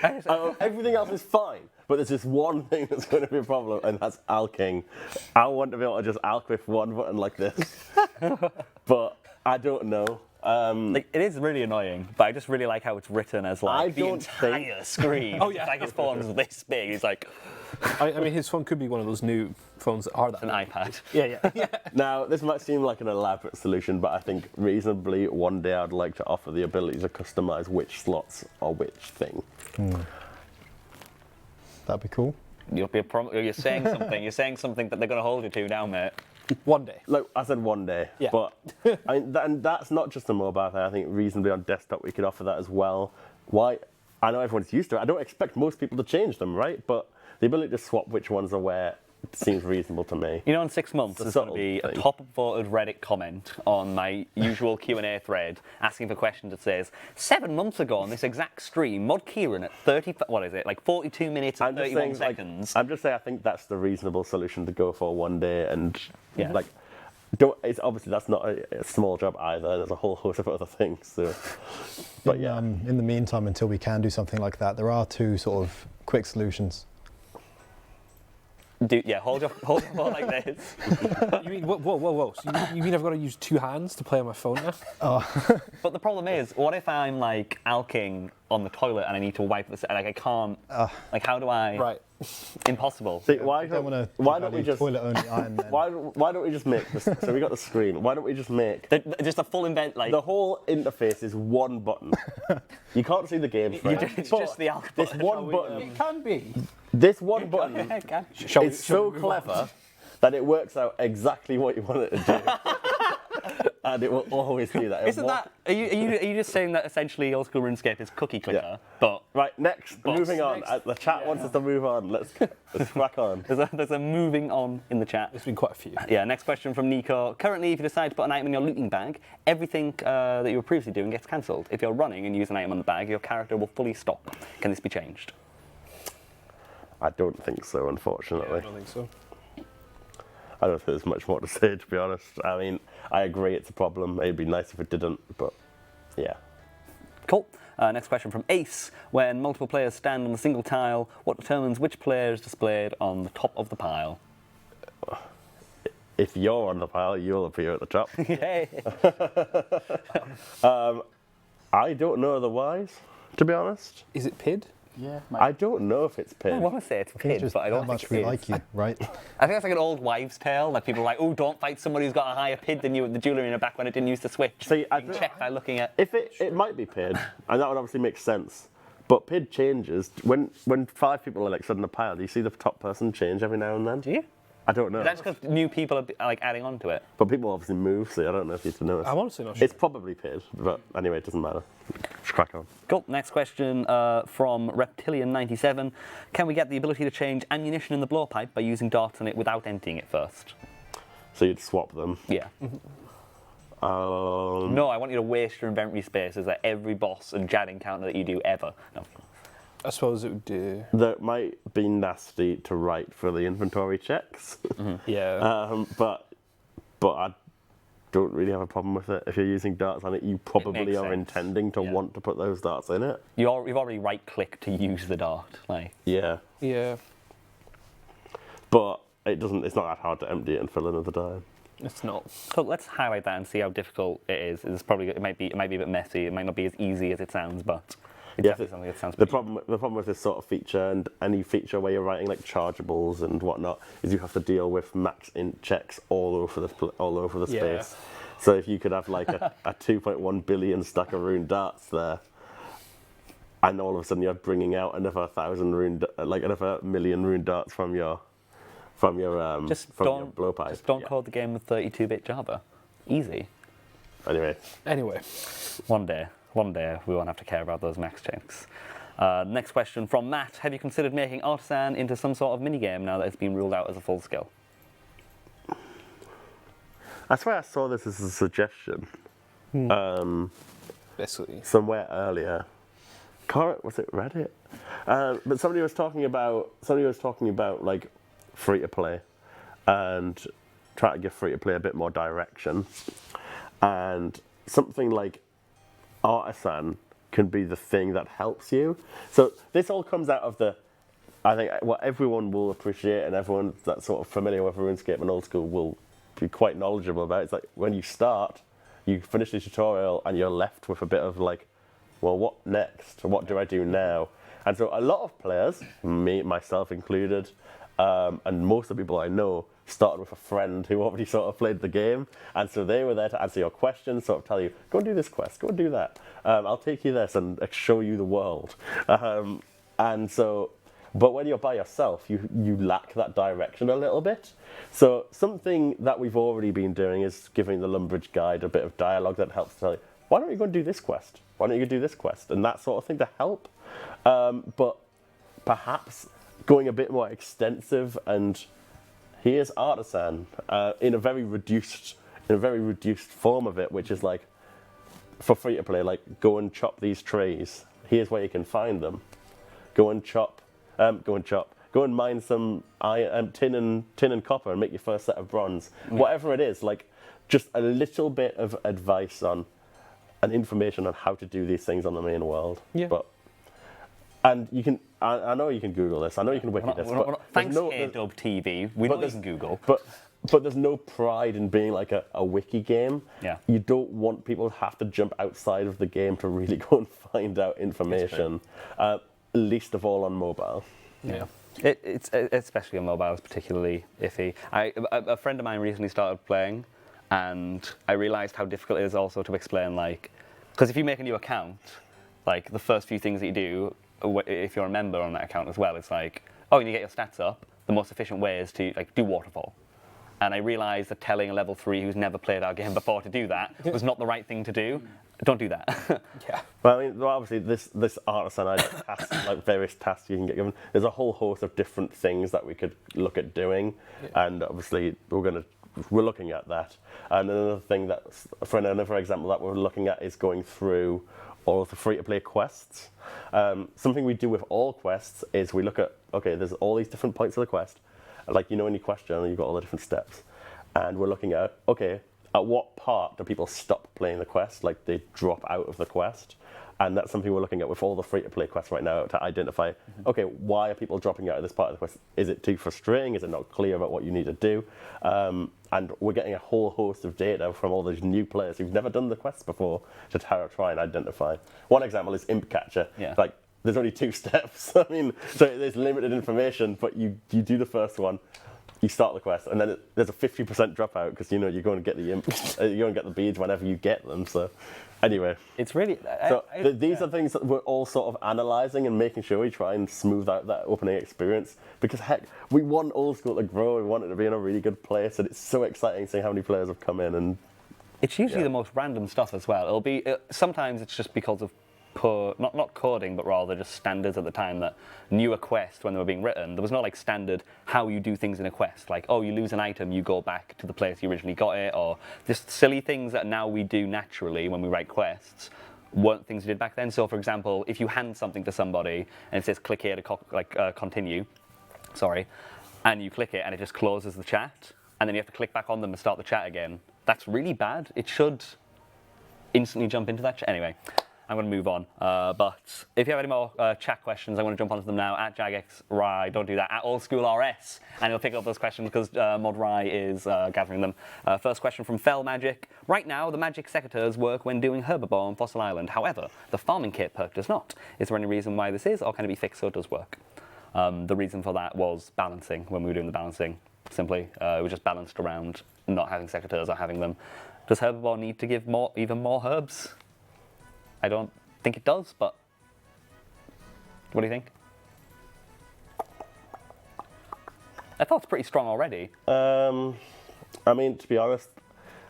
Everything else is fine, but there's this one thing that's going to be a problem, and that's alking. I want to be able to just alk with one button like this, but I don't know. It is really annoying, but I just really like how it's written as like the entire screen. Oh yeah, like his phone's this big. He's like, I mean, his phone could be one of those new phones that are that. an iPad. Yeah. Now, this might seem like an elaborate solution, but I think reasonably one day I'd like to offer the ability to customize which slots are which thing. That'd be cool. You're saying something. You're saying something that they're going to hold you to now, mate. One day. Like I said, one day. Yeah. But and that's not just a mobile thing. I think reasonably on desktop we could offer that as well. Why? I know everyone's used to it. I don't expect most people to change them, right? But the ability to swap which ones are where seems reasonable to me. You know, in 6 months, there's going to be a top-voted Reddit comment on my usual Q&A thread asking for questions that says, 7 months ago on this exact stream, Mod Kieran at 42 minutes and 31 seconds. I'm just saying I think that's the reasonable solution to go for one day, and Yeah. it's obviously that's not a small job either. There's a whole host of other things. So, but yeah. In the meantime, until we can do something like that, there are two sort of quick solutions. Hold your phone like this. You mean whoa? So you mean I've got to use two hands to play on my phone now? But the problem is, what if I'm like alking on the toilet and I need to wipe this? Like I can't. Like how do I? Right. Impossible. See, why don't we just toilet only Iron Man? why don't we just make this? So we got the screen. Why don't we just make Just a full invent like the whole interface is one button. You can't see the game frame. It's just the alk This button. one button. It can be. This one button Shall is so clever that it works out exactly what you want it to do. And it will always do that. Isn't that? Are you just saying that essentially Old School RuneScape is cookie clicker? Yeah. But Right, moving on. The chat wants us to move on. Let's crack on. there's a moving on in the chat. There's been quite a few. Yeah. Next question from Nico. Currently, if you decide to put an item in your looting bag, everything that you were previously doing gets cancelled. If you're running and use an item on the bag, your character will fully stop. Can this be changed? I don't think so, unfortunately. I don't think so. I don't think there's much more to say, to be honest. I mean, I agree it's a problem. It'd be nice if it didn't, but yeah. Cool. Next question from Ace. When multiple players stand on a single tile, what determines which player is displayed on the top of the pile? If you're on the pile, you'll appear at the top. Yay. I don't know otherwise, to be honest. Is it PID? Yeah. I don't know if it's I PID. want to say it's PID, Just but I don't how much think we it is. like you, right? I think that's like an old wives' tale. Like people are like, oh, don't fight somebody who's got a higher PID than you at the jewellery arena back when it didn't use the switch. See, I You can don't- check by looking at. If it might be PID, and that would obviously make sense. But PID changes when 5 people are like stood in a pile. Do you see the top person change every now and then? Do you? I don't know. That's because new people are like adding on to it. But people obviously move, so I don't know if you to notice. I'm honestly not sure. It's probably PID, but anyway, it doesn't matter. Just crack on. Cool. Next question from Reptilian97. Can we get the ability to change ammunition in the blowpipe by using darts on it without emptying it first? So you'd swap them. Yeah. No, I want you to waste your inventory spaces at every boss and Jad encounter that you do ever. No. I suppose it would do. That might be nasty to write for the inventory checks. Yeah. But I don't really have a problem with it. If you're using darts on it, you probably are intending to want to put those darts in it. You've already right-clicked to use the dart. Like. Yeah. Yeah. But it's not that hard to empty it and fill another time. It's not. So let's highlight that and see how difficult it is. It might be a bit messy. It might not be as easy as it sounds, but it's definitely something that sounds. The problem with this sort of feature and any feature where you're writing like chargeables and whatnot is you have to deal with max int checks all over the space. So if you could have like a 2.1 billion stack of rune darts there, and all of a sudden you're bringing out another 1,000,000 rune darts from your blowpipe. Just don't code the game with 32-bit Java. Easy. Anyway. One day we won't have to care about those max checks. Next question from Matt. Have you considered making Artisan into some sort of minigame now that it's been ruled out as a full skill? I swear I saw this as a suggestion. Basically. Somewhere earlier. Was it Reddit? But somebody was talking about like free to play and try to give free to play a bit more direction, and something like Artisan can be the thing that helps you. So this all comes out of I think what everyone will appreciate, and everyone that's sort of familiar with RuneScape and Old School will be quite knowledgeable about. It's like when you start, you finish the tutorial and you're left with a bit of like, well, what next? What do I do now? And so a lot of players, myself included, and most of the people I know, started with a friend who already sort of played the game, and so they were there to answer your questions, sort of tell you, go and do this quest, go and do that. I'll take you this and show you the world. And so, but when you're by yourself, you lack that direction a little bit. So something that we've already been doing is giving the Lumbridge guide a bit of dialogue that helps tell you, why don't you go and do this quest? Why don't you do this quest? And that sort of thing to help. But perhaps going a bit more extensive, and here's Artisan in a very reduced form of it, which is like for free to play, like go and chop these trees. Here's where you can find them. Go and mine some tin and copper and make your first set of bronze. Yeah. Whatever it is, like just a little bit of advice on and information on how to do these things on the main world. Yeah. And you can, I know you can Google this, I know you can wiki this. Thanks, Dub TV. We know you can Google. But there's no pride in being like a wiki game. Yeah. You don't want people to have to jump outside of the game to really go and find out information. Least of all on mobile. Yeah. It's especially on mobile, it's particularly iffy. A friend of mine recently started playing, and I realised how difficult it is also to explain, like, because if you make a new account, like the first few things that you do, if you're a member on that account as well, it's like, oh, you need to get your stats up. The most efficient way is to like do waterfall. And I realised that telling a level 3 who's never played our game before to do that was not the right thing to do. Don't do that. Yeah. Well, I mean, obviously, this Artisan like various tasks you can get given. There's a whole host of different things that we could look at doing, and obviously we're looking at that. And another thing another example that we're looking at is going through all of the free-to-play quests. Something we do with all quests is we look at, okay, there's all these different points of the quest. Like, you know, in your quest journal, you've got all the different steps. And we're looking at, okay, at what part do people stop playing the quest? Like, they drop out of the quest. And that's something we're looking at with all the free-to-play quests right now to identify, okay, why are people dropping out of this part of the quest? Is it too frustrating? Is it not clear about what you need to do? And we're getting a whole host of data from all these new players who've never done the quests before to try and identify. One example is Imp Catcher. Yeah. Like, there's only 2 steps. I mean, so there's limited information, but you do the first one, you start the quest, and then there's a 50% dropout because, you know, you're going to get the imp, you're going to get the beads whenever you get them. So anyway. It's really... these are things that we're all sort of analysing and making sure we try and smooth out that opening experience, because heck, we want Old School to grow, we want it to be in a really good place, and it's so exciting seeing how many players have come in. And it's usually the most random stuff as well. Sometimes it's just because of not coding, but rather just standards at the time that knew a quest when they were being written. There was no like standard how you do things in a quest. Like, oh, you lose an item, you go back to the place you originally got it, or just silly things that now we do naturally when we write quests weren't things we did back then. So, for example, if you hand something to somebody and it says click here to continue, and you click it and it just closes the chat, and then you have to click back on them and start the chat again. That's really bad. It should instantly jump into that chat. Anyway, I'm going to move on. But if you have any more chat questions, I want to jump onto them now at JagXRye. Don't do that. At Old School RS. And he'll pick up those questions because Mod Rye is gathering them. First question from Fell Magic. Right now, the magic secateurs work when doing Herbivore on Fossil Island. However, the farming kit perk does not. Is there any reason why this is, or can it be fixed so it does work? The reason for that was balancing when we were doing the balancing. Simply, it was just balanced around not having secateurs or having them. Does Herbivore need to give even more herbs? I don't think it does, but what do you think? I thought it's pretty strong already. I mean, to be honest,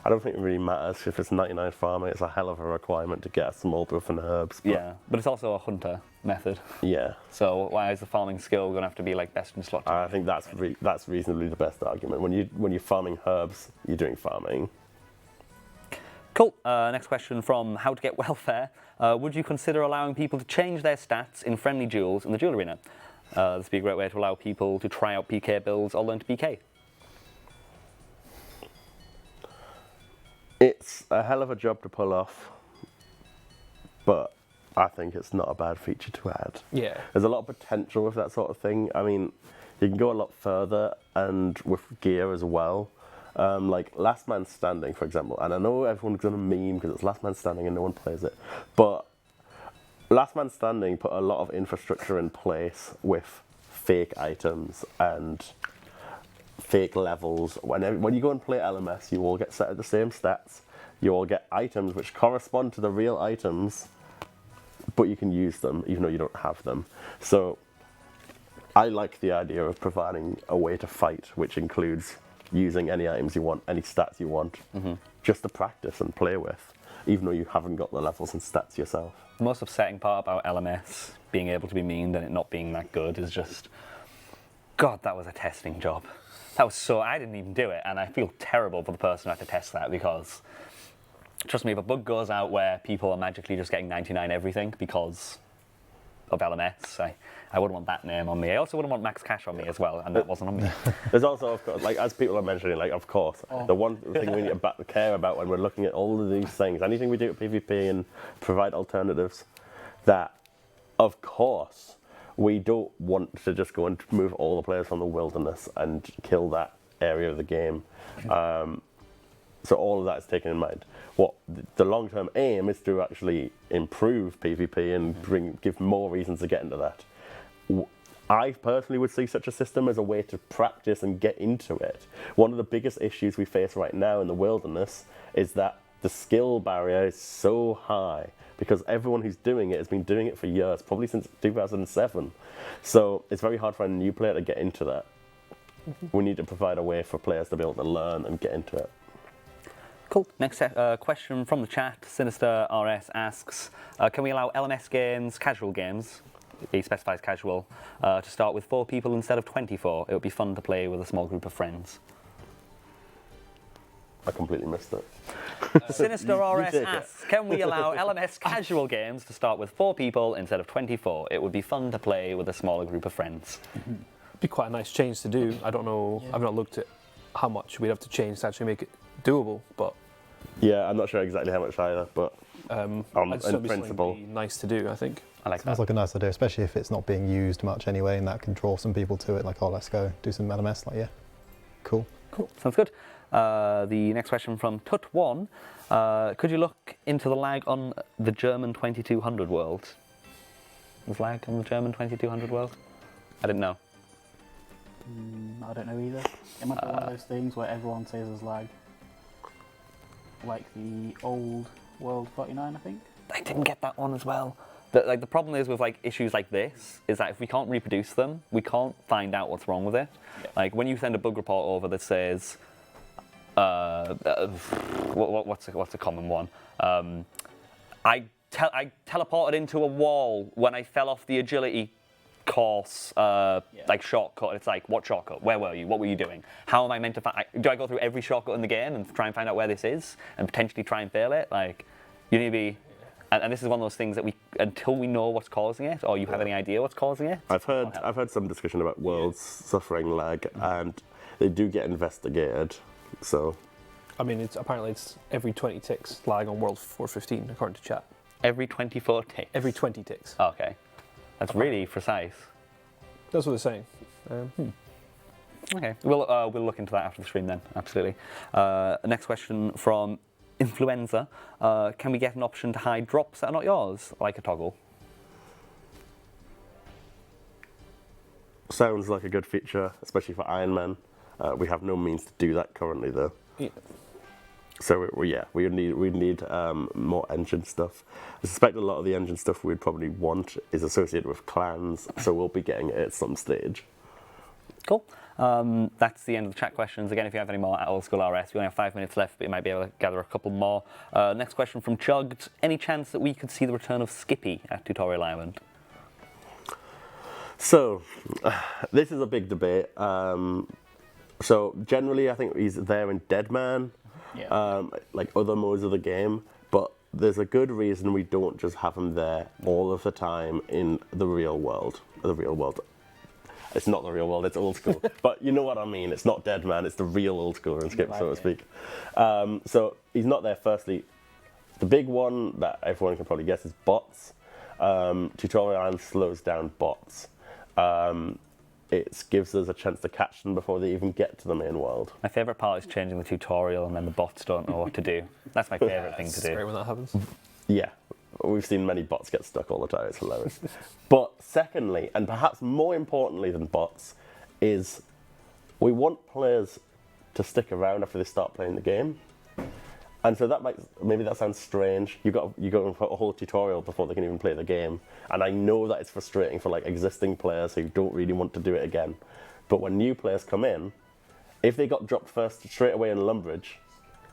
I don't think it really matters if it's 99 farming. It's a hell of a requirement to get a small buff and herbs. But yeah, but it's also a hunter method. Yeah. So why is the farming skill going to have to be like best in slot? I think that's reasonably the best argument. When you're farming herbs, you're doing farming. Cool. Next question from How to Get Welfare. Would you consider allowing people to change their stats in friendly duels in the duel arena? This would be a great way to allow people to try out PK builds or learn to PK. It's a hell of a job to pull off, but I think it's not a bad feature to add. Yeah. There's a lot of potential with that sort of thing. I mean, you can go a lot further and with gear as well. Like Last Man Standing, for example, and I know everyone's going to meme because it's Last Man Standing and no one plays it, but Last Man Standing put a lot of infrastructure in place with fake items and fake levels. When you go and play LMS, you all get set at the same stats, you all get items which correspond to the real items, but you can use them even though you don't have them. So I like the idea of providing a way to fight which includes using any items you want, any stats you want, just to practice and play with, even though you haven't got the levels and stats yourself. The most upsetting part about LMS being able to be memed and it not being that good is just, God, that was a testing job. That was I didn't even do it, and I feel terrible for the person who had to test that because, trust me, if a bug goes out where people are magically just getting 99 everything because of LMS, I wouldn't want that name on me. I also wouldn't want max cash on me as well, and that wasn't on me. There's also, of course, like as people are mentioning, like of course, the one thing we need to care about when we're looking at all of these things, anything we do at PvP and provide alternatives, that of course we don't want to just go and move all the players from the wilderness and kill that area of the game. So all of that is taken in mind. What the long-term aim is to actually improve PvP and give more reasons to get into that. I personally would see such a system as a way to practice and get into it. One of the biggest issues we face right now in the wilderness is that the skill barrier is so high because everyone who's doing it has been doing it for years, probably since 2007. So it's very hard for a new player to get into that. We need to provide a way for players to be able to learn and get into it. Cool. Next question from the chat. Sinister RS asks, can we allow LMS games, casual games, he specifies casual, to start with 4 people instead of 24? It would be fun to play with a small group of friends. I completely missed it. Sinister RS asks, can we allow LMS casual games to start with 4 people instead of 24? It would be fun to play with a smaller group of friends. Be quite a nice change to do. I don't know, I've not looked at how much we'd have to change to actually make it doable, but... Yeah, I'm not sure exactly how much either, but in principle... Be nice to do, I think. I like that. Sounds like a nice idea, especially if it's not being used much anyway, and that can draw some people to it, like, oh, let's go do some LMS, like, yeah. Cool. Cool, sounds good. The next question from Tut1. Could you look into the lag on the German 2200 world? Was lag on the German 2200 world? I didn't know. I don't know either. It might be one of those things where everyone says there's lag. Like the old World 49, I think. I didn't get that one as well. The problem is with issues like this is that if we can't reproduce them, we can't find out what's wrong with it. Yeah. Like when you send a bug report over that says, what's a common one? I I teleported into a wall when I fell off the agility course, like shortcut. It's like, what shortcut? Where were you? What were you doing? How am I meant to find? Do I go through every shortcut in the game and try and find out where this is and potentially try and fail it? Like, you need to be. And this is one of those things that until we know what's causing it, or you have any idea what's causing it. I've heard some discussion about worlds suffering lag, and they do get investigated. So, I mean, apparently it's every 20 ticks lag on World 415 according to chat. Every 24 ticks. Every 20 ticks. Okay, that's really precise. That's what they're saying. Okay, we'll look into that after the stream then. Absolutely. Next question from Influenza. Can we get an option to hide drops that are not yours, like a toggle? Sounds like a good feature, especially for Iron Man. We have no means to do that currently, though. Yeah. So we need more engine stuff. I suspect a lot of the engine stuff we'd probably want is associated with clans, so we'll be getting it at some stage. Cool. That's the end of the chat questions. Again, if you have any more at Old School RS, we only have 5 minutes left, but you might be able to gather a couple more. Next question from Chugged. Any chance that we could see the return of Skippy at Tutorial Island? So, this is a big debate. So generally, I think he's there in Deadman, like other modes of the game. But there's a good reason we don't just have him there all of the time in the real world. It's not the real world, it's Old School. But you know what I mean, it's not Deadman, it's the real Old School RuneScape, so to speak. So he's not there. Firstly, the big one that everyone can probably guess is bots. Tutorial Island slows down bots. It gives us a chance to catch them before they even get to the main world. My favourite part is changing the tutorial and then the bots don't know what to do. That's my favourite thing to do. It's great when that happens. Yeah, we've seen many bots get stuck all the time, it's hilarious. But secondly, and perhaps more importantly than bots, is we want players to stick around after they start playing the game. And so maybe that sounds strange. You got a whole tutorial before they can even play the game. And I know that it's frustrating for like existing players who don't really want to do it again. But when new players come in, if they got dropped first straight away in Lumbridge,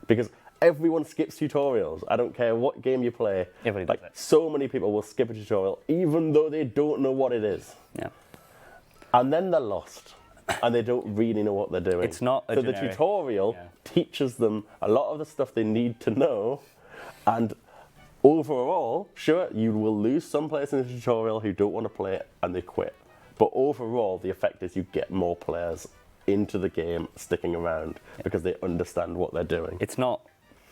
because everyone skips tutorials. I don't care what game you play. Everybody does it. So many people will skip a tutorial even though they don't know what it is. Yeah. And then they're lost. And they don't really know what they're doing. It's not a generic, the tutorial teaches them a lot of the stuff they need to know, and overall, sure, you will lose some players in the tutorial who don't want to play it and they quit. But overall, the effect is you get more players into the game sticking around because they understand what they're doing. It's not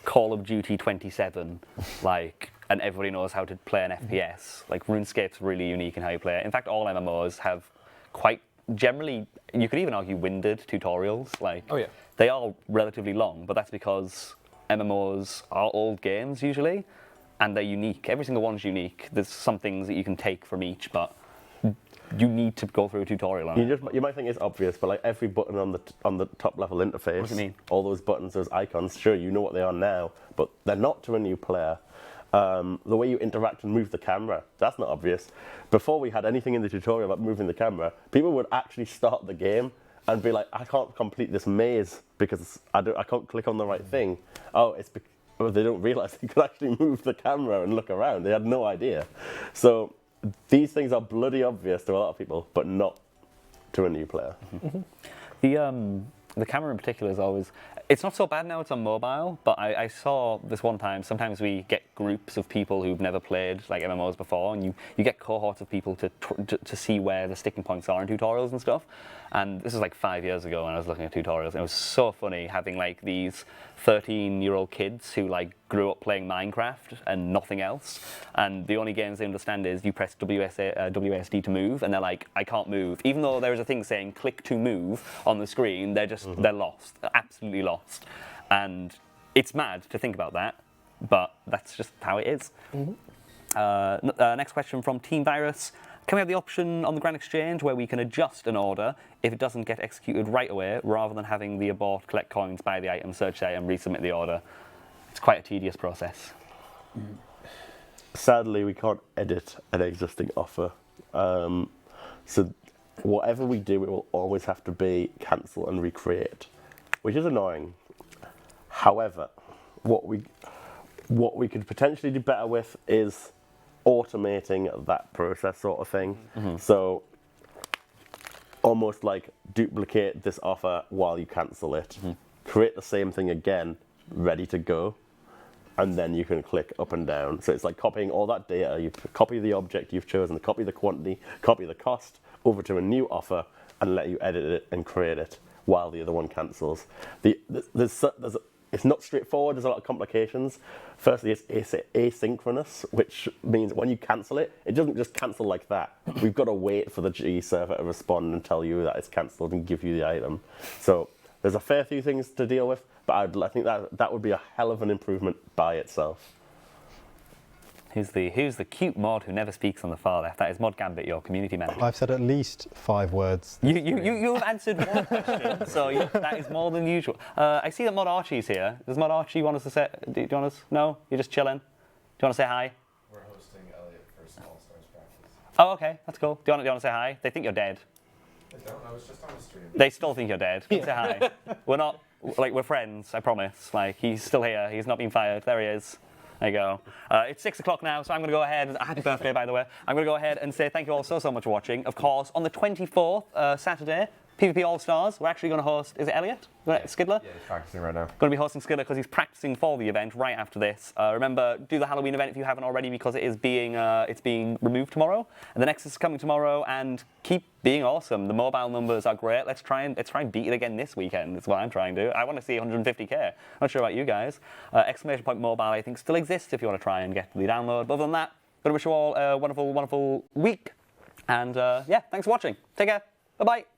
Call of Duty 27, and everybody knows how to play an FPS. Like, RuneScape's really unique in how you play it. In fact, all MMOs have quite generally, you could even argue winded tutorials. They are relatively long, but that's because MMOs are old games usually, and they're unique. Every single one's unique. There's some things that you can take from each, but you need to go through a tutorial on it. You might think it's obvious, but like every button on the top level interface, what do you mean? All those buttons, those icons, sure, you know what they are now, but they're not to a new player. The way you interact and move the camera, that's not obvious. Before we had anything in the tutorial about moving the camera, people would actually start the game and be like, I can't complete this maze because I can't click on the right thing. Oh, it's because they don't realize they could actually move the camera and look around. They had no idea. So these things are bloody obvious to a lot of people, but not to a new player. Mm-hmm. The camera in particular is always... It's not so bad now it's on mobile, but I saw this one time, sometimes we get groups of people who've never played like MMOs before, and you get cohorts of people to see where the sticking points are in tutorials and stuff. And this is like 5 years ago when I was looking at tutorials, and it was so funny having like these 13-year-old kids who like grew up playing Minecraft and nothing else, and the only games they understand is you press WSD to move, and they're like, I can't move. Even though there is a thing saying click to move on the screen, they're lost, absolutely lost. And it's mad to think about that, but that's just how it is. Next question from Team Virus. Can we have the option on the Grand Exchange where we can adjust an order if it doesn't get executed right away, rather than having the abort, collect coins, buy the item, search the item, resubmit the order? It's quite a tedious process. Sadly, we can't edit an existing offer. So whatever we do, it will always have to be cancel and recreate, which is annoying. However, what we could potentially do better with is automating that process sort of thing. So almost like duplicate this offer while you cancel it. Create the same thing again, ready to go, and then you can click up and down. So it's like copying all that data. You copy the object you've chosen, copy the quantity, copy the cost over to a new offer, and let you edit it and create it while the other one cancels. It's not straightforward, there's a lot of complications. Firstly, it's asynchronous, which means when you cancel it, it doesn't just cancel like that. We've got to wait for the G server to respond and tell you that it's cancelled and give you the item. So there's a fair few things to deal with, but I think that would be a hell of an improvement by itself. Who's the cute mod who never speaks on the far left? That is Mod Gambit, your community manager. I've said at least 5 words. You've answered one question, so that is more than usual. I see that Mod Archie's here. Does Mod Archie want us to say? Do you want us? No, you're just chilling. Do you want to say hi? We're hosting Elliot for Small Stars practice. Oh, okay, that's cool. Do you want to say hi? They think you're dead. I don't. I was just on a stream. They still think you're dead. Say hi. We're not we're friends. I promise. He's still here. He's not been fired. There he is. There you go. It's 6 o'clock now, so I'm going to go ahead. Happy birthday, by the way. I'm going to go ahead and say thank you all so much for watching. Of course, on the 24th, Saturday, PvP All Stars, we're actually going to host. Is it Elliot? Skiddler? Yeah, he's practicing right now. Going to be hosting Skiddler because he's practicing for the event right after this. Remember, do the Halloween event if you haven't already, because it is it's being removed tomorrow. And the Nexus is coming tomorrow, and keep being awesome. The mobile numbers are great. Let's try and beat it again this weekend. That's what I'm trying to do. I want to see 150k. Not sure about you guys. Exclamation Point Mobile, I think, still exists if you want to try and get the download. But other than that, going to wish you all a wonderful, wonderful week. And yeah, thanks for watching. Take care. Bye bye.